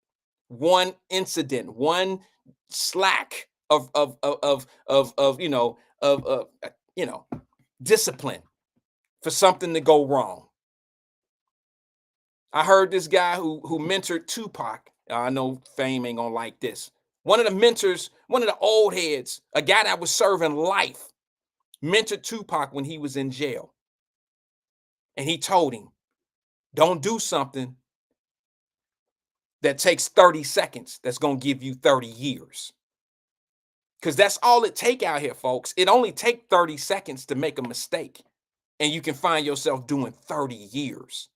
one incident, one slack of discipline for something to go wrong. I heard this guy who mentored Tupac. I know Fame ain't gonna like this. One of the mentors, one of the old heads, a guy that was serving life, mentored Tupac when he was in jail. And he told him, don't do something that takes 30 seconds that's going to give you 30 years. Because that's all it take out here, folks. It only take 30 seconds to make a mistake. And you can find yourself doing 30 years.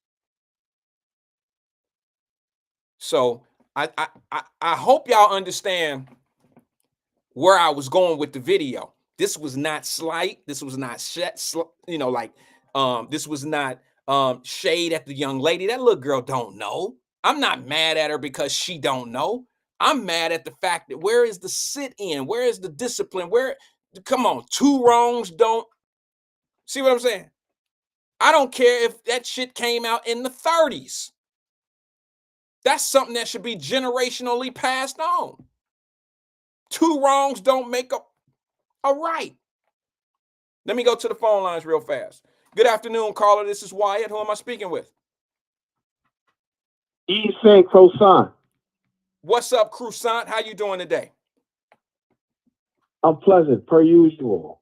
So I hope y'all understand where I was going with the video. This was not slight. This was not this was not shade at the young lady. That little girl don't know. I'm not mad at her because she don't know. I'm mad at the fact that where is the sit-in? Where is the discipline? Come on, two wrongs don't. See what I'm saying? I don't care if that shit came out in the 30s. That's something that should be generationally passed on. Two wrongs don't make a right. Let me go to the phone lines real fast. Good afternoon, caller. This is Wyatt. Who am I speaking with? Saint Croissant. What's up, Croissant? How you doing today? I'm pleasant, per usual.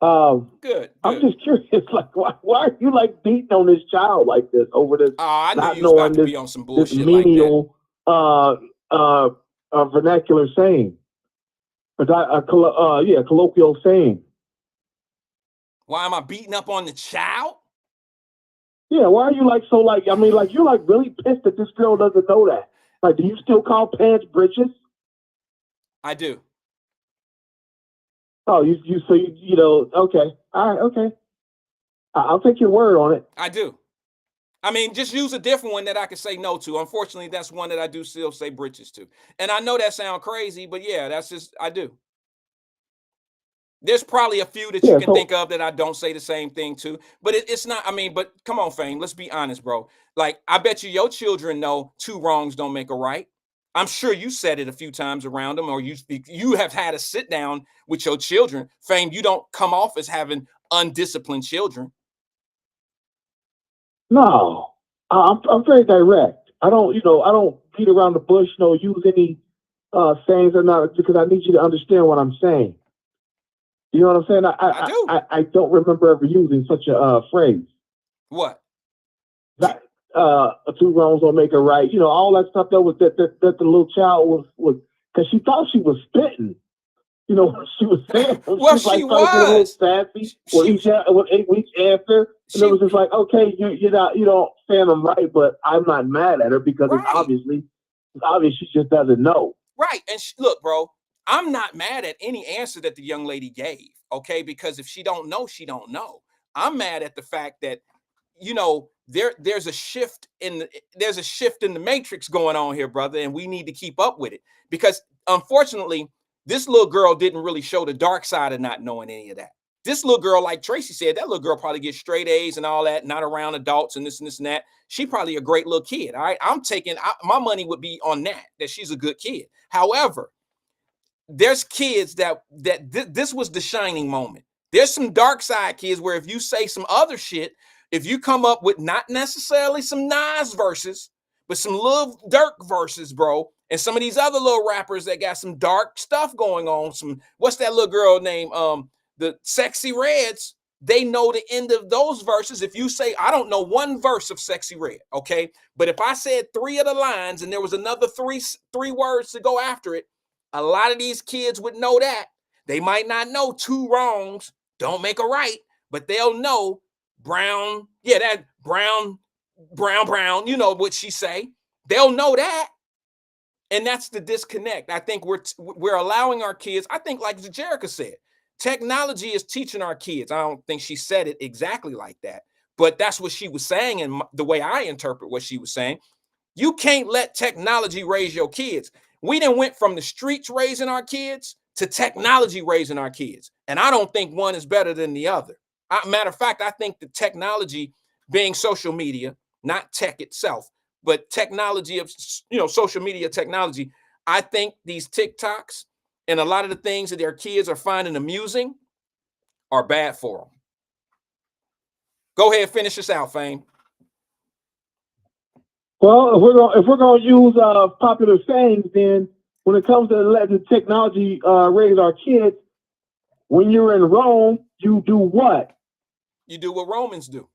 Good. I'm just curious, like, why are you like beating on this child like this over this? I knew not you was about to this, be on some this bullshit menial, like that. Vernacular saying, colloquial saying. Why am I beating up on the child? Yeah, why are you like so like? I mean, like you're like really pissed that this girl doesn't know that. Like, do you still call pants britches? I do. Oh, you know, okay, all right, okay. I'll take your word on it. I do. I mean, just use a different one that I can say no to. Unfortunately, that's one that I do still say britches to. And I know that sounds crazy, but yeah, that's just, I do. There's probably a few that you can think of that I don't say the same thing to, but it's not, I mean, but come on, Fame, let's be honest, bro. Like, I bet you your children know two wrongs don't make a right. I'm sure you said it a few times around them, or you have had a sit down with your children. Fame, you don't come off as having undisciplined children. No, I'm very direct. I don't beat around the bush, use any sayings or not, because I need you to understand what I'm saying. You know what I'm saying? I do. I don't remember ever using such a phrase. What? That two wrongs don't make a right. You know, all that stuff that was that the little child was because she thought she was spitting. You know what she was saying? Well, she was. Sassy. With 8 weeks after, and it was just like, okay, you don't saying I'm right, but I'm not mad at her because it's obvious she just doesn't know. Right. And look, bro, I'm not mad at any answer that the young lady gave, okay? Because if she don't know, she don't know. I'm mad at the fact that, there's a shift in the matrix going on here, brother, and we need to keep up with it. Because unfortunately, this little girl didn't really show the dark side of not knowing any of that. This little girl, like Tracy said, that little girl probably gets straight A's and all that, not around adults and this and this and that. She probably a great little kid. All right. My money would be on that she's a good kid. However, there's kids that this was the shining moment. There's some dark side kids where if you say some other shit, if you come up with not necessarily some Nas verses, but some Lil Durk verses, bro, and some of these other little rappers that got some dark stuff going on, some, what's that little girl name? The Sexy Reds, they know the end of those verses. If you say, I don't know one verse of Sexy Red, okay? But if I said 3 of the lines and there was another three words to go after it, a lot of these kids would know that. They might not know 2 wrongs don't make a right, but they'll know brown, yeah, that brown, you know what she say. They'll know that. And that's the disconnect. I think we're allowing our kids, I think like Jerica said, technology is teaching our kids. I don't think she said it exactly like that, but that's what she was saying. And the way I interpret what she was saying, you can't let technology raise your kids. We done went from the streets raising our kids to technology raising our kids. And I don't think one is better than the other. Matter of fact, I think the technology being social media, not tech itself, but technology of, social media technology, I think these TikToks and a lot of the things that their kids are finding amusing are bad for them. Go ahead, finish this out, Fame. Well, if we're gonna use popular sayings, then when it comes to letting technology raise our kids, when you're in Rome, you do what? You do what Romans do.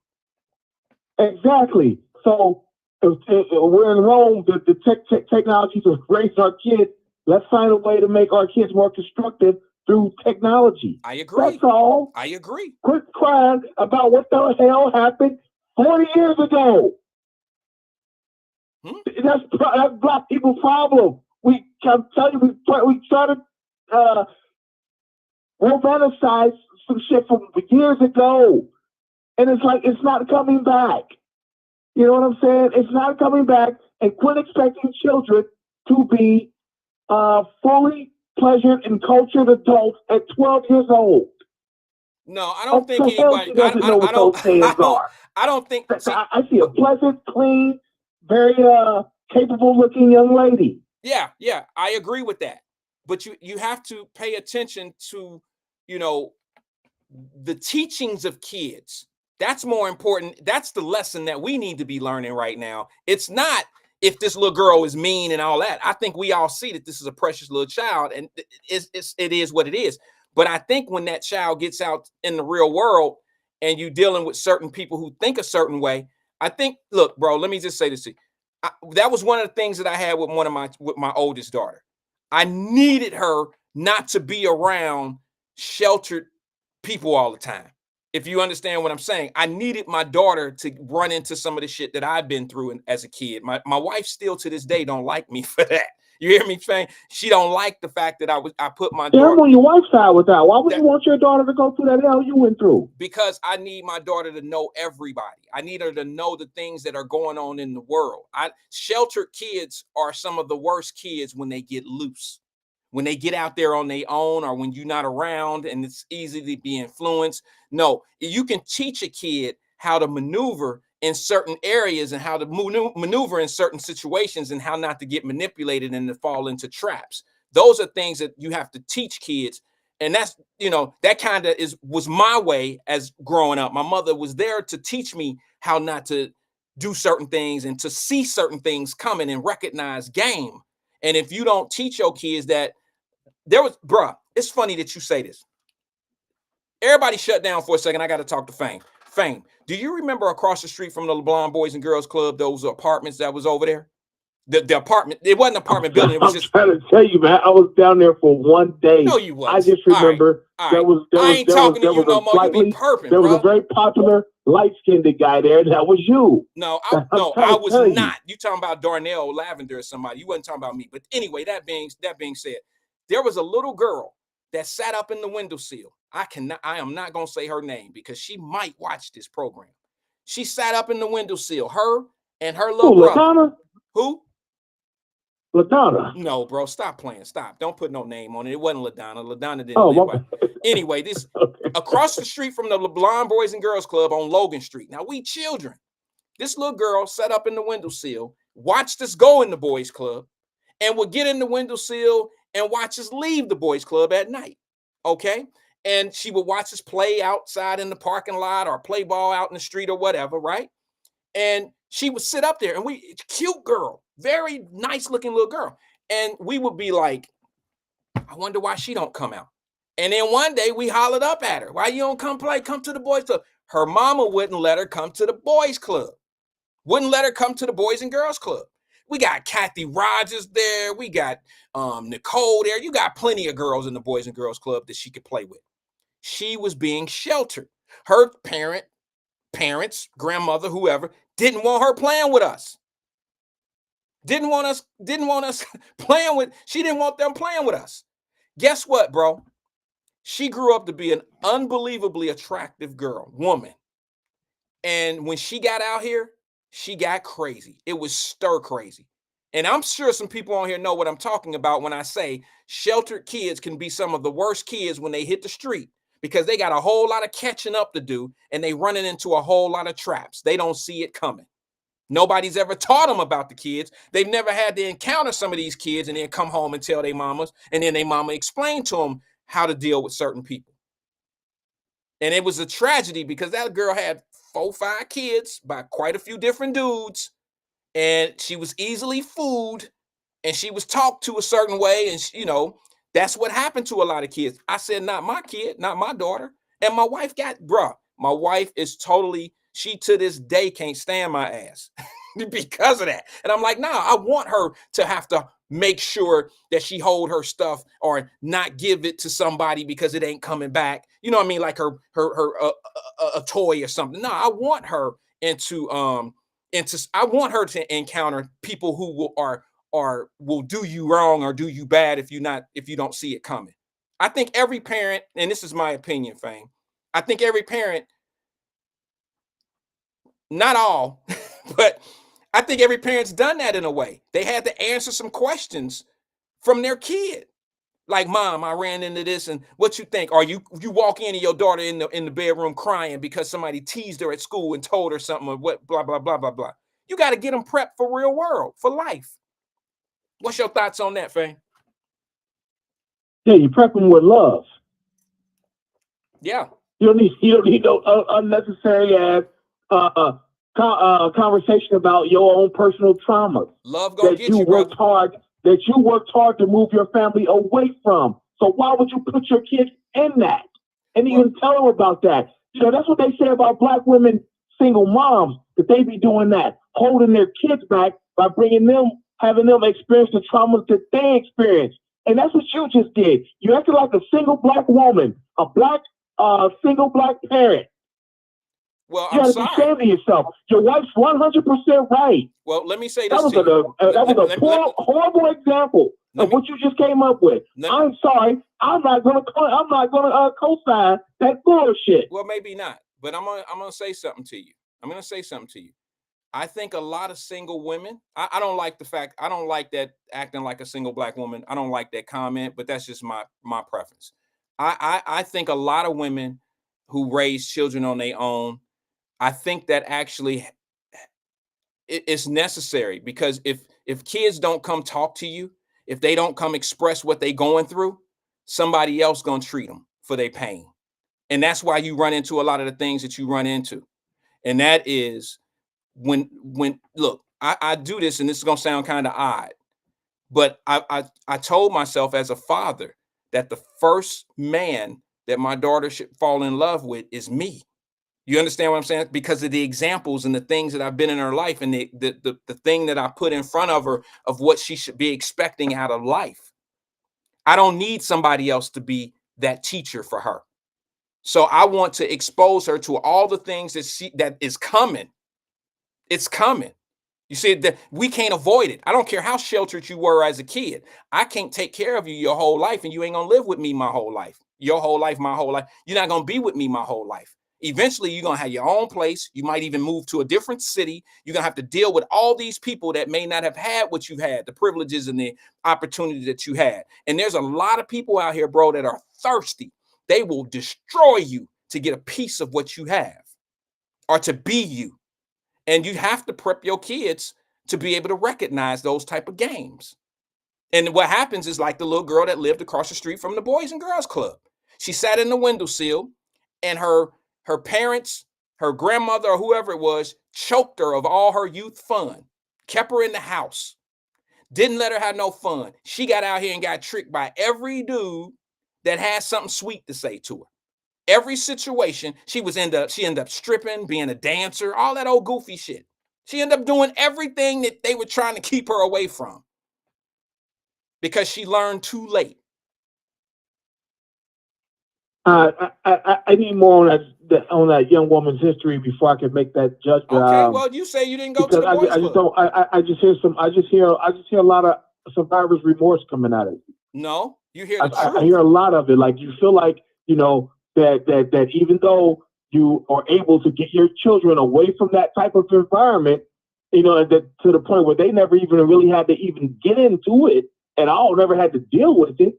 Exactly. So if we're in Rome, the technology to raise our kids, let's find a way to make our kids more constructive through technology. I agree. That's all. I agree. Quit crying about what the hell happened 40 years ago. That's Black people's problem. We can tell you, we try to romanticize some shit from years ago, and it's like it's not coming back. You know what I'm saying? It's not coming back, and quit expecting children to be fully pleasured and cultured adults at 12 years old. No, I don't think anybody doesn't know what those sayings are. I don't think. I see a pleasant, clean, very capable-looking young lady. Yeah, I agree with that. But you have to pay attention to, the teachings of kids. That's more important. That's the lesson that we need to be learning right now. It's not if this little girl is mean and all that. I think we all see that this is a precious little child, and it is what it is. But I think when that child gets out in the real world and you dealing with certain people who think a certain way, I think, look, bro, let me just say this to you. That was one of the things that I had with my oldest daughter. I needed her not to be around sheltered people all the time. If you understand what I'm saying, I needed my daughter to run into some of the shit that I've been through as a kid. My wife still to this day don't like me for that. You hear me saying? She don't like the fact that I put my daughter. I'm on your wife's side with that. Why would you want your daughter to go through that hell you went through? Because I need my daughter to know everybody. I need her to know the things that are going on in the world. Sheltered kids are some of the worst kids when they get loose. When they get out there on their own, or when you're not around and it's easy to be influenced. No, you can teach a kid how to maneuver in certain areas and how to maneuver in certain situations and how not to get manipulated and to fall into traps. Those are things that you have to teach kids. And that's, that kind of was my way as growing up. My mother was there to teach me how not to do certain things and to see certain things coming and recognize game. And if you don't teach your kids that, it's funny that you say this. Everybody shut down for a second. I got to talk to Fame. Fame, do you remember across the street from the LeBlanc Boys and Girls Club, those apartments that was over there? The apartment, it wasn't an apartment building. It was just. I'm trying to tell you, man, I was down there for one day. No, you wasn't. I just remember I ain't talking to you no more. You be perping, there was a very popular light-skinned guy there. That was you. No, I was not. You talking about Darnell Lavender or somebody. You wasn't talking about me. But anyway, that being said, there was a little girl that sat up in the windowsill. I am not going to say her name because she might watch this program. She sat up in the windowsill, her and her little brother. LaDonna? Who? LaDonna. No, bro, stop playing. Stop. Don't put no name on it. It wasn't LaDonna. LaDonna didn't live by. Anyway, this across the street from the LeBlanc Boys and Girls Club on Logan Street. Now, we children. This little girl sat up in the windowsill, watched us go in the boys club, and would get in the windowsill and watch us leave the boys club at night. Okay? and she would watch us play outside in the parking lot or play ball out in the street or whatever, right? And she would sit up there, and cute girl, very nice looking little girl. And we would be like, I wonder why she don't come out. And then one day we hollered up at her, why you don't come play? Come to the boys club. Her mama wouldn't let her come to the boys club. Wouldn't let her come to the Boys and Girls Club. We got Kathy Rogers there. We got Nicole there. You got plenty of girls in the Boys and Girls Club that she could play with. She was being sheltered. Her parents, grandmother, whoever, didn't want her playing with us. Didn't want us playing with, she didn't want them playing with us. Guess what, bro? She grew up to be an unbelievably attractive woman. And when she got out here, she got crazy. It was stir crazy. And I'm sure some people on here know what I'm talking about when I say sheltered kids can be some of the worst kids when they hit the street, because they got a whole lot of catching up to do, and they running into a whole lot of traps. They don't see it coming. Nobody's ever taught them about the kids. They've never had to encounter some of these kids and then come home and tell their mamas, and then their mama explain to them how to deal with certain people. And it was a tragedy because that girl had 4 or 5 kids by quite a few different dudes, and she was easily fooled, and she was talked to a certain way, and that's what happened to a lot of kids. I said, not my kid, not my daughter. And my wife my wife is totally, she to this day can't stand my ass because of that. And I'm like, nah, I want her to have to make sure that she hold her stuff or not give it to somebody because it ain't coming back. You know what I mean? Like a toy or something. No, I want her I want her to encounter people who will do you wrong or do you bad if you don't see it coming. I think every parent, and this is my opinion, Fame, I think every parent, not all, but I think every parent's done that in a way. They had to answer some questions from their kid. Like, Mom, I ran into this, and what you think? Or you walk in and your daughter in the bedroom crying because somebody teased her at school and told her something, or what, blah, blah, blah, blah, blah. You got to get them prepped for real world, for life. What's your thoughts on that, Fame? Yeah, you prep them with love. Yeah. You don't need no unnecessary conversation about your own personal traumas. Love gonna get you, worked hard. That you worked hard to move your family away from. So why would you put your kids in that and even tell them about that? That's what they say about Black women, single moms, that they be doing that, holding their kids back by having them experience the traumas that they experienced. And that's what you just did. You acted like a single Black woman, a single Black parent. Well, you I'm gotta sorry. be saying to yourself, your wife's 100% right. Well, let me say this That was to you. that was a horrible example of what you just came up with. I'm sorry. I'm not gonna co-sign that bullshit. Well, maybe not, but I'm gonna say something to you. I think a lot of single women, I don't like that acting like a single Black woman. I don't like that comment, but that's just my preference. I think a lot of women who raise children on their own, I think that actually it's necessary, because if kids don't come talk to you, if they don't come express what they going through, somebody else gonna treat them for their pain. And that's why you run into a lot of the things that you run into. And that is when look, I do this, and this is gonna sound kind of odd, but I told myself as a father that the first man that my daughter should fall in love with is me. You understand what I'm saying? Because of the examples and the things that I've been in her life, and the thing that I put in front of her of what she should be expecting out of life. I don't need somebody else to be that teacher for her. So I want to expose her to all the things that is coming. It's coming. You see, that we can't avoid it. I don't care how sheltered you were as a kid. I can't take care of you your whole life, and you ain't gonna live with me my whole life. Your whole life, my whole life. You're not gonna be with me my whole life. Eventually, you're gonna have your own place. You might even move to a different city. You're gonna have to deal with all these people that may not have had what you've had, the privileges and the opportunity that you had. And there's a lot of people out here, bro, that are thirsty. They will destroy you to get a piece of what you have or to be you. And you have to prep your kids to be able to recognize those type of games. And what happens is like the little girl that lived across the street from the Boys and Girls Club. She sat in the windowsill, and her parents, her grandmother, or whoever it was, choked her of all her youth fun, kept her in the house, didn't let her have no fun. She got out here and got tricked by every dude that had something sweet to say to her. Every situation, she ended up stripping, being a dancer, all that old goofy shit. She ended up doing everything that they were trying to keep her away from because she learned too late. I need more on that young woman's history before I can make that judgment. Okay, well, you say you didn't go to the boys' I just club. don't. I just hear a lot of survivor's remorse coming out of it. No, you hear the truth. I hear a lot of it. Like, you feel like, you know, that even though you are able to get your children away from that type of environment, you know, that to the point where they never even really had to even get into it at all, never had to deal with it,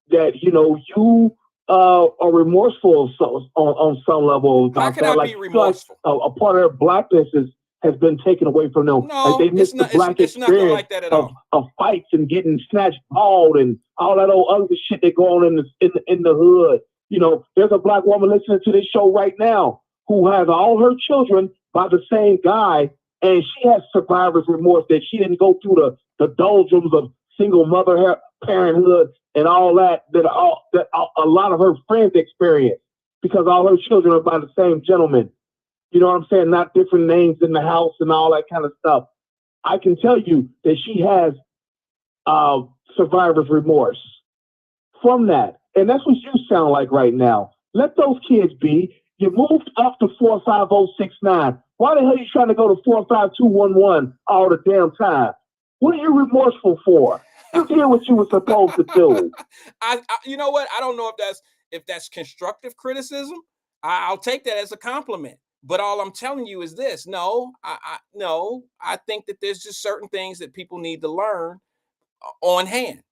that, you know, you are remorseful on some level. How could I be remorseful? Like a part of their blackness has been taken away from them. No, like, they missed the black it's nothing experience like that at all. of fights and getting snatched bald and all that old ugly shit that go on in the hood. You know, there's a black woman listening to this show right now who has all her children by the same guy, and she has survivor's remorse that she didn't go through the doldrums of single mother parenthood and all that a lot of her friends experience, because all her children are by the same gentleman. You know what I'm saying? Not different names in the house and all that kind of stuff. I can tell you that she has survivor's remorse from that. And that's what you sound like right now. Let those kids be. You moved up to 45069. Why the hell are you trying to go to 45211 all the damn time? What are you remorseful for? You did what you were supposed to do. I you know what? I don't know if that's constructive criticism. I'll take that as a compliment. But all I'm telling you is this: no, I think that there's just certain things that people need to learn on hand.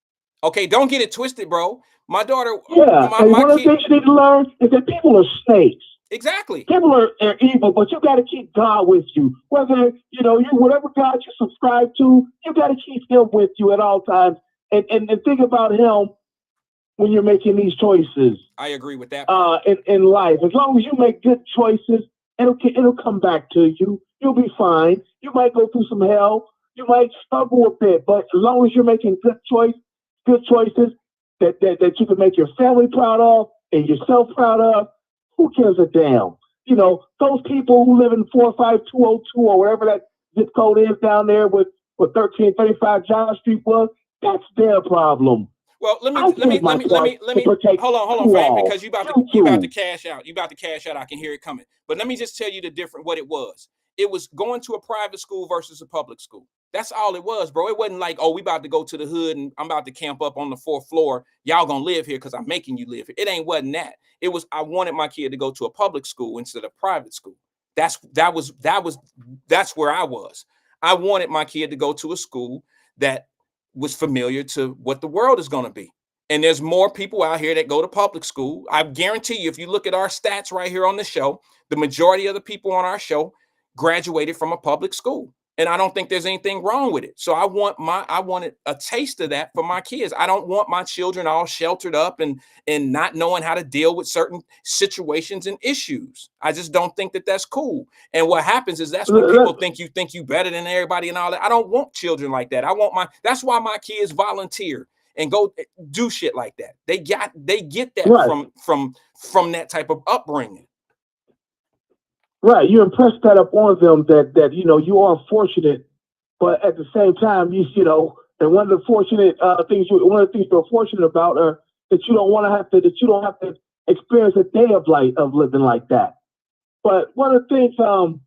Okay, don't get it twisted, bro. My daughter, yeah, and one of the things you need to learn is that people are snakes. Exactly. People are evil, but you got to keep God with you. Whether, you know, whatever God you subscribe to, you got to keep him with you at all times. And think about him when you're making these choices. I agree with that. In life, as long as you make good choices, it'll come back to you. You'll be fine. You might go through some hell. You might struggle a bit, but as long as you're making good choices that you can make your family proud of and yourself proud of, who cares a damn? You know, those people who live in 45202 or wherever that zip code is down there with 1335 John Street was, that's their problem. Well, let me hold on, Frank, because you about to cash out. You about to cash out. I can hear it coming. But let me just tell you what it was. It was going to a private school versus a public school. That's all it was, bro. It wasn't like, oh, we about to go to the hood and I'm about to camp up on the 4th floor. Y'all gonna live here because I'm making you live here. It wasn't that. It was, I wanted my kid to go to a public school instead of private school. That's where I was. I wanted my kid to go to a school that was familiar to what the world is going to be. And there's more people out here that go to public school. I guarantee you, if you look at our stats right here on the show, the majority of the people on our show graduated from a public school. And I don't think there's anything wrong with it. So I wanted a taste of that for my kids. I don't want my children all sheltered up and not knowing how to deal with certain situations and issues. I just don't think that that's cool. And what happens is that's when people think you better than everybody and all that. I don't want children like that. That's why my kids volunteer and go do shit like that. They get that right from that type of upbringing. Right, you impress that upon them that you know you are fortunate, but at the same time you know, and one of the things you're fortunate about are that you don't have to experience a day of living like that. But one of the things, hold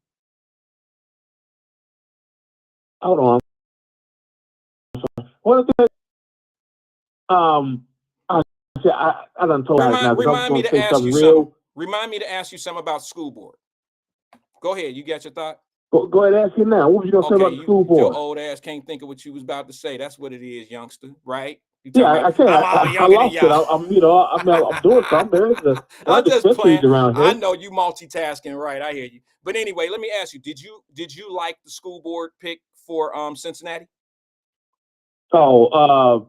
on, one of the things, I done told you now. Remind me to ask you something. Remind me to ask you something about school board. Go ahead. You got your thought? Go ahead and ask you now. What was you going to say about the school board? Your old ass can't think of what you was about to say. That's what it is, youngster, right? I said I lost it. I'm doing something. I'm just playing. Around here. I know you multitasking, right? I hear you. But anyway, let me ask you, did you like the school board pick for Cincinnati? Oh,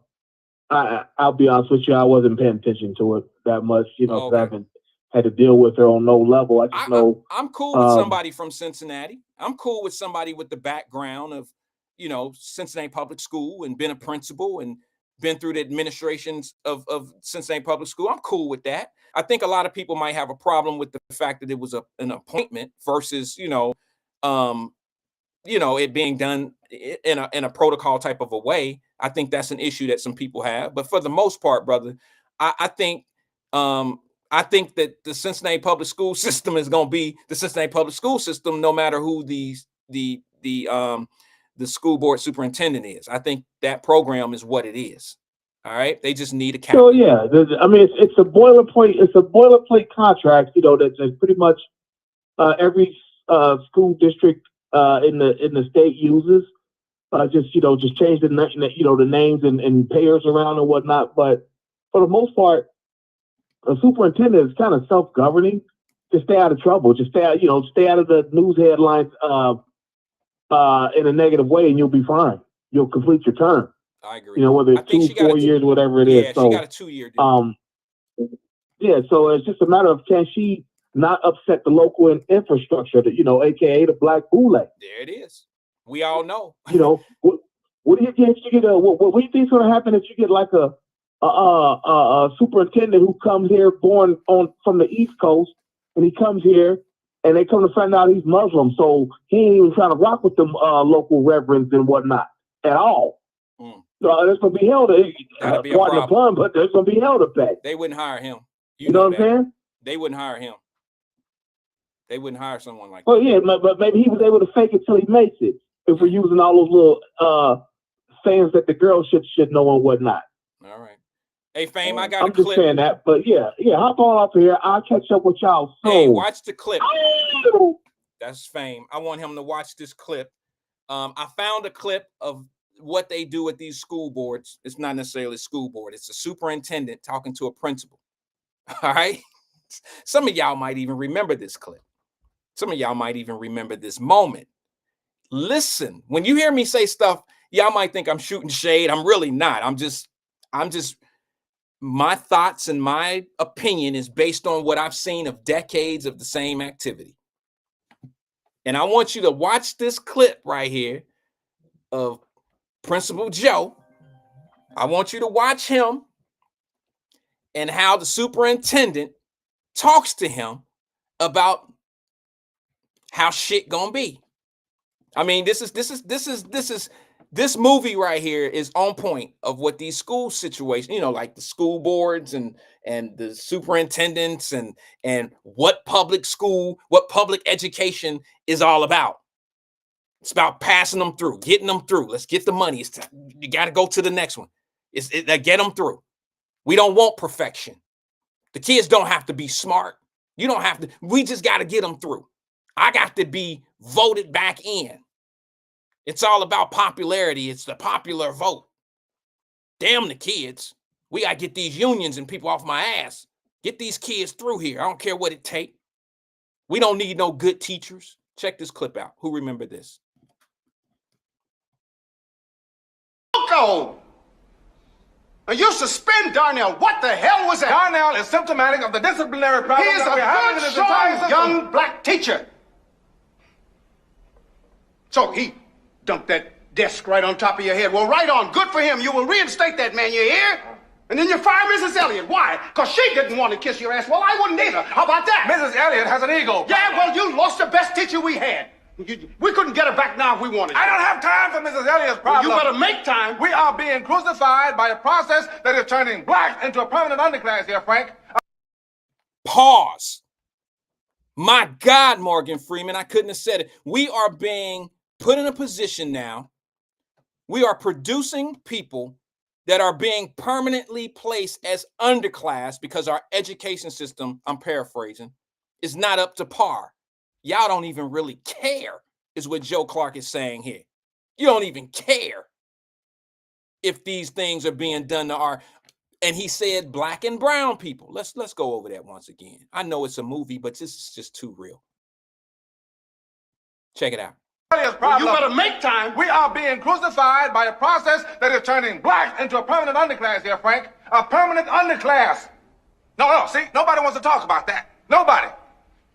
I'll be honest with you, I wasn't paying attention to it. that much, you know, 'cause I Okay. haven't had to deal with her on no level. I just know. I'm cool with somebody from Cincinnati. I'm cool with somebody with the background of, you know, Cincinnati Public School and been a principal and been through the administrations of Cincinnati Public School. I'm cool with that. I think a lot of people might have a problem with the fact that it was an appointment versus, it being done in a protocol type of a way. I think that's an issue that some people have. But for the most part, brother, I think I think that the Cincinnati public school system is going to be the Cincinnati public school system, no matter who the school board superintendent is. I think that program is what it is. All right, they just need a captain. So yeah, I mean, it's a boilerplate. It's a boilerplate contract. You know, that's pretty much every school district in the state uses. Just change the names and payers around and whatnot. But for the most part, a superintendent is kind of self-governing. Just stay out of trouble. Just stay out of the news headlines in a negative way, and you'll be fine. You'll complete your term. I agree. You know, whether it's 2-4 years, whatever it is. Yeah, so, she got a 2-year deal. Yeah, so it's just a matter of, can she not upset the local infrastructure, AKA the Black Boule? There it is. We all know. What do you think? What do you think is going to happen if you get like a superintendent who comes here born from the East Coast, and he comes here and they come to find out he's Muslim, so he ain't even trying to rock with them local reverends and whatnot at all. So there's going to be hell to pardon, but there's going to be hell to pay. They wouldn't hire him. You know what I'm saying? They wouldn't hire him. They wouldn't hire someone like that. Well, yeah, but maybe he was able to fake it till he makes it. If we're using all those little sayings that the girls should know and whatnot. All right. Hey, Fame, I got a clip. I'm just saying that, but yeah, hop on off of here. I'll catch up with y'all soon. Hey, watch the clip. Oh! That's Fame. I want him to watch this clip. I found a clip of what they do at these school boards. It's not necessarily a school board. It's a superintendent talking to a principal. All right. Some of y'all might even remember this clip. Some of y'all might even remember this moment. Listen, when you hear me say stuff, y'all might think I'm shooting shade. I'm really not. I'm just, my thoughts and my opinion is based on what I've seen of decades of the same activity. And I want you to watch this clip right here of Principal Joe. I want you to watch him and how the superintendent talks to him about how shit gonna be. I mean, this movie right here is on point of what these school situations, like the school boards and the superintendents and what public education is all about. It's about passing them through, getting them through. Let's get the money. You got to go to the next one. Get them through. We don't want perfection. The kids don't have to be smart. You don't have to. We just got to get them through. I got to be voted back in. It's all about popularity. It's the popular vote. Damn the kids. We got to get these unions and people off my ass. Get these kids through here. I don't care what it takes. We don't need no good teachers. Check this clip out. Who remember this? Loco! You suspend Darnell. What the hell was that? Darnell is symptomatic of the disciplinary problem He is that we're having in a this entire good, system. young black teacher. So he dumped that desk right on top of your head. Well, right on. Good for him. You will reinstate that man, you hear? And then you fire Mrs. Elliott. Why? Because she didn't want to kiss your ass. Well, I wouldn't either. How about that? Mrs. Elliott has an ego. Yeah, well, you lost the best teacher we had. We couldn't get her back now if we wanted to. I don't have time for Mrs. Elliott's problem. Well, you better make time. We are being crucified by a process that is turning blacks into a permanent underclass here, Frank. Pause. My God, Morgan Freeman, I couldn't have said it. We are being put in a position now. We are producing people that are being permanently placed as underclass because our education system, I'm paraphrasing, is not up to par. Y'all don't even really care, is what Joe Clark is saying here. You don't even care if these things are being done to our, and he said black and brown people. Let's go over that once again. I know it's a movie, but this is just too real. Check it out. You better make time. We are being crucified by a process that is turning blacks into a permanent underclass here, Frank. A permanent underclass. No, see, nobody wants to talk about that. Nobody.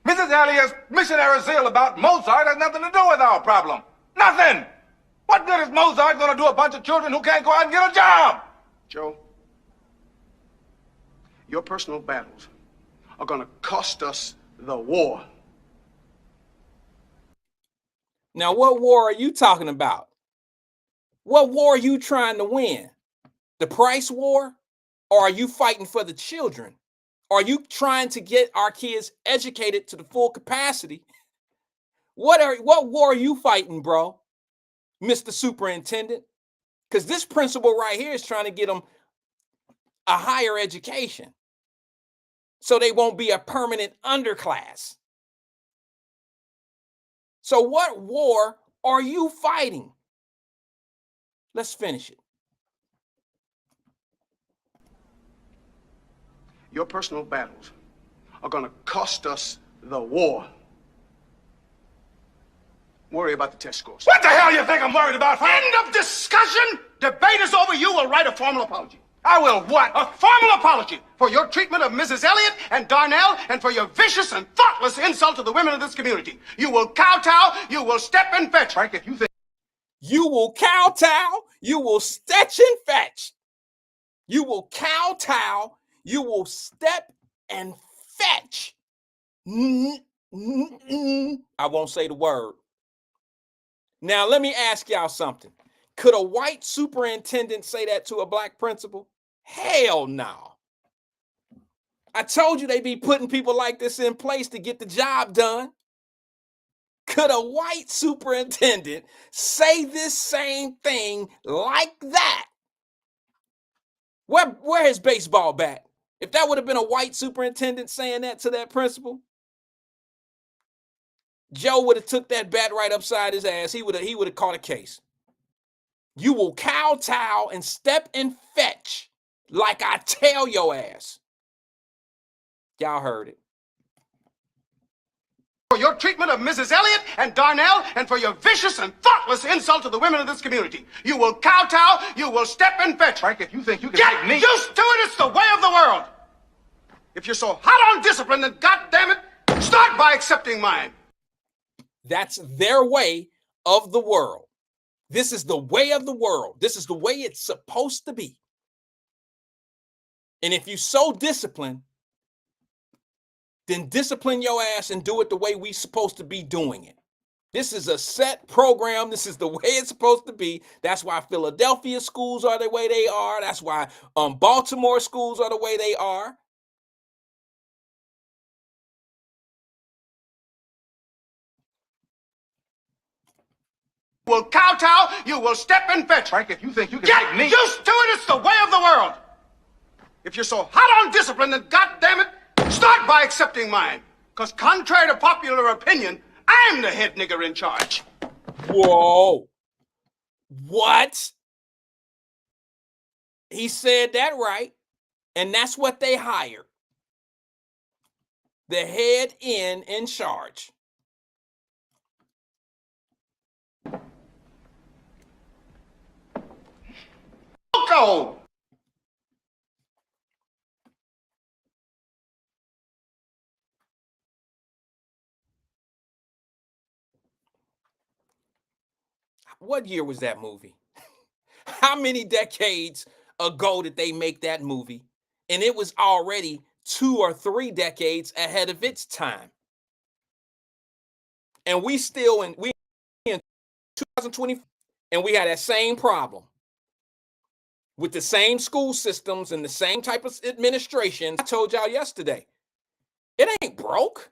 Mrs. Elliott's missionary zeal about Mozart has nothing to do with our problem. Nothing. What good is Mozart going to do a bunch of children who can't go out and get a job? Joe, your personal battles are going to cost us the war. Now, what war are you talking about? What war are you trying to win? The price war? Or are you fighting for the children? Are you trying to get our kids educated to the full capacity? What war are you fighting, bro, Mr. Superintendent? Because this principal right here is trying to get them a higher education so they won't be a permanent underclass. So what war are you fighting? Let's finish it. Your personal battles are going to cost us the war. Worry about the test scores. What the hell you think I'm worried about? End of discussion. Debate is over. You will write a formal apology. I will what? A formal apology for your treatment of Mrs. Elliott and Darnell and for your vicious and thoughtless insult to the women of this community. You will kowtow. You will step and fetch. Frank, if you think you will kowtow, you will stretch and fetch. You will kowtow, you will step and fetch. I won't say the word. Now, let me ask y'all something. Could a white superintendent say that to a black principal? Hell no. I told you they be putting people like this in place to get the job done. Could a white superintendent say this same thing like that? Where his baseball bat? If that would have been a white superintendent saying that to that principal, Joe would have took that bat right upside his ass. He would have caught a case. You will kowtow and step and fetch like I tell your ass. Y'all heard it. For your treatment of Mrs. Elliott and Darnell and for your vicious and thoughtless insult to the women of this community. You will kowtow, you will step and fetch. Frank, if you think you can Get make me used to it, it's the way of the world. If you're so hot on discipline, then goddammit, start by accepting mine. That's their way of the world. This is the way of the world. This is the way it's supposed to be. And if you so disciplined, then discipline your ass and do it the way we supposed to be doing it. This is a set program. This is the way it's supposed to be. That's why Philadelphia schools are the way they are. That's why Baltimore schools are the way they are. You will kowtow, you will step and fetch. Frank, if you think you can Get make me used to it, it's the way of the world. If you're so hot on discipline, then goddammit, start by accepting mine. Because contrary to popular opinion, I'm the head nigger in charge. Whoa. What? He said that right. And that's what they hired. The head in charge. Go. What year was that movie? How many decades ago did they make that movie? And it was already 2 or 3 decades ahead of its time. And we in 2020, and we had that same problem with the same school systems and the same type of administration. I told y'all yesterday, it ain't broke.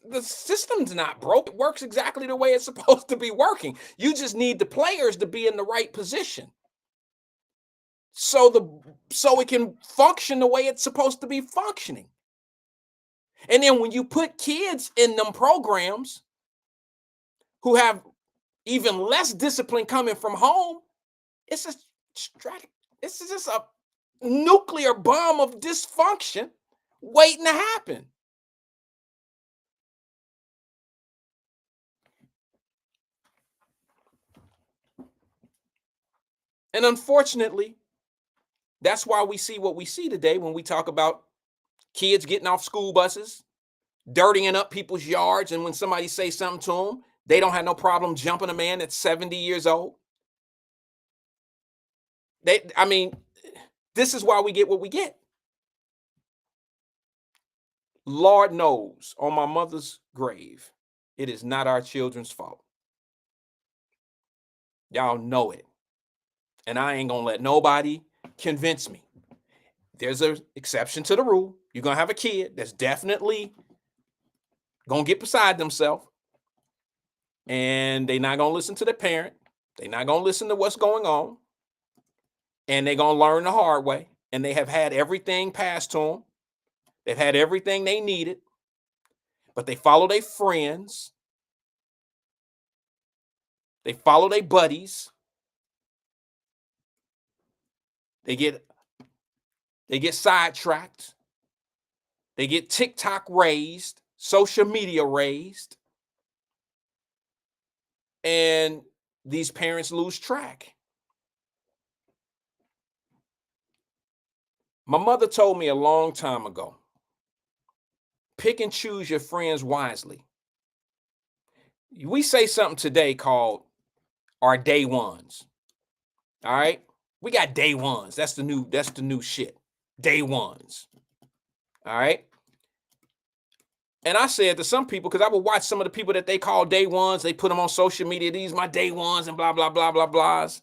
The system's not broke. It works exactly the way it's supposed to be working. You just need the players to be in the right position. So it can function the way it's supposed to be functioning. And then when you put kids in them programs who have even less discipline coming from home, it's just a nuclear bomb of dysfunction waiting to happen. And unfortunately, That's why we see what we see today when we talk about kids getting off school buses, dirtying up people's yards, and when somebody says something to them, they don't have no problem jumping a man that's 70 years old. I mean, this is why we get what we get. Lord knows, on my mother's grave, it is not our children's fault. Y'all know it. And I ain't gonna let nobody convince me. There's an exception to the rule. You're gonna have a kid that's definitely gonna get beside themselves, and they're not gonna listen to their parent. They're not gonna listen to what's going on, and they're gonna learn the hard way. And they have had everything passed to them. They've had everything they needed, but they follow their friends. They follow their buddies. They get sidetracked. They get TikTok raised, social media raised, and these parents lose track. My mother told me a long time ago, pick and choose your friends wisely. We say something today called our day ones. All right? We got day ones. That's the new shit. Day ones. All right? And I said to some people, because I would watch some of the people that they call day ones, they put them on social media, these my day ones and blah, blah, blah, blah, blahs.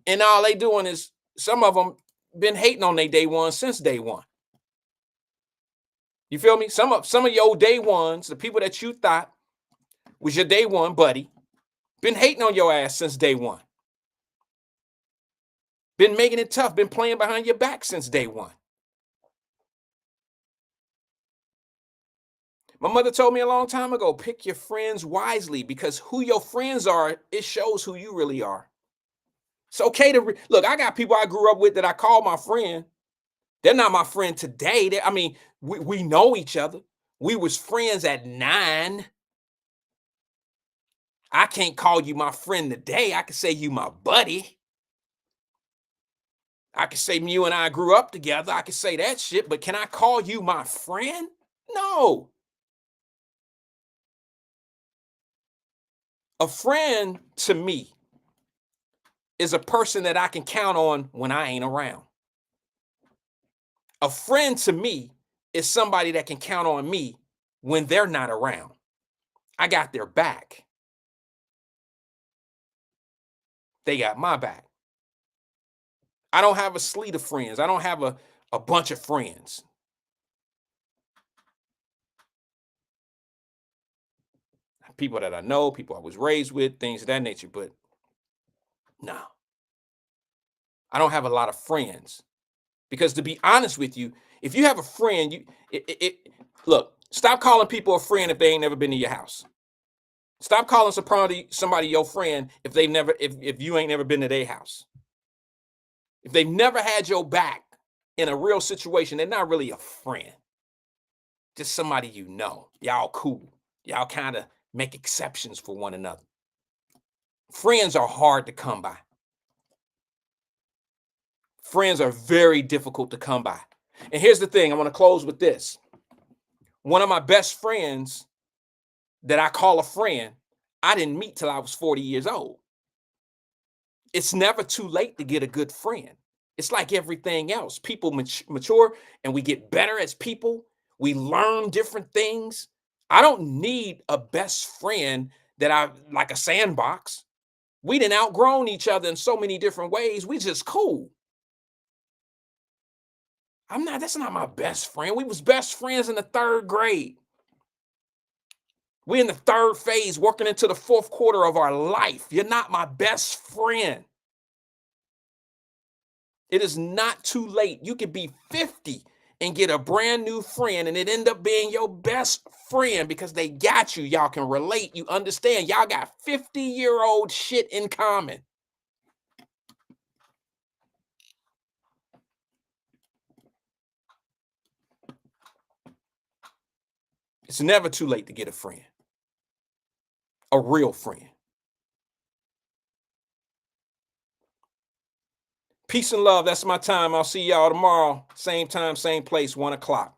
And all they doing is, some of them been hating on their day ones since day one. You feel me? Some of your day ones, the people that you thought was your day one buddy, been hating on your ass since day one. Been making it tough, been playing behind your back since day one. My mother told me a long time ago, pick your friends wisely, because who your friends are, it shows who you really are. It's okay to look, I got people I grew up with that I call my friend. They're not my friend today. We know each other. We was friends at 9. I can't call you my friend today. I can say you my buddy. I can say you and I grew up together. I can say that shit, but can I call you my friend? No. A friend to me is a person that I can count on when I ain't around. A friend to me is somebody that can count on me when they're not around. I got their back. They got my back. I don't have a sleet of friends. I don't have a bunch of friends. People that I know, people I was raised with, things of that nature, but no. I don't have a lot of friends. Because to be honest with you, if you have a friend, look, stop calling people a friend if they ain't never been to your house. Stop calling somebody your friend if you ain't never been to their house. If they've never had your back in a real situation, they're not really a friend. Just somebody you know. Y'all cool. Y'all kind of make exceptions for one another. Friends are hard to come by. Friends are very difficult to come by. And here's the thing, I want to close with this. One of my best friends that I call a friend, I didn't meet till I was 40 years old. It's never too late to get a good friend. It's like everything else. People mature and we get better as people. We learn different things. I don't need a best friend like a sandbox. We done outgrown each other in so many different ways. We just cool. That's not my best friend. We was best friends in the 3rd grade. We're in the 3rd phase, working into the 4th quarter of our life. You're not my best friend. It is not too late. You could be 50 and get a brand new friend, and it end up being your best friend because they got you. Y'all can relate. You understand. Y'all got 50-year-old shit in common. It's never too late to get a friend. A real friend. Peace and love. That's my time. I'll see y'all tomorrow. Same time, same place, 1 o'clock.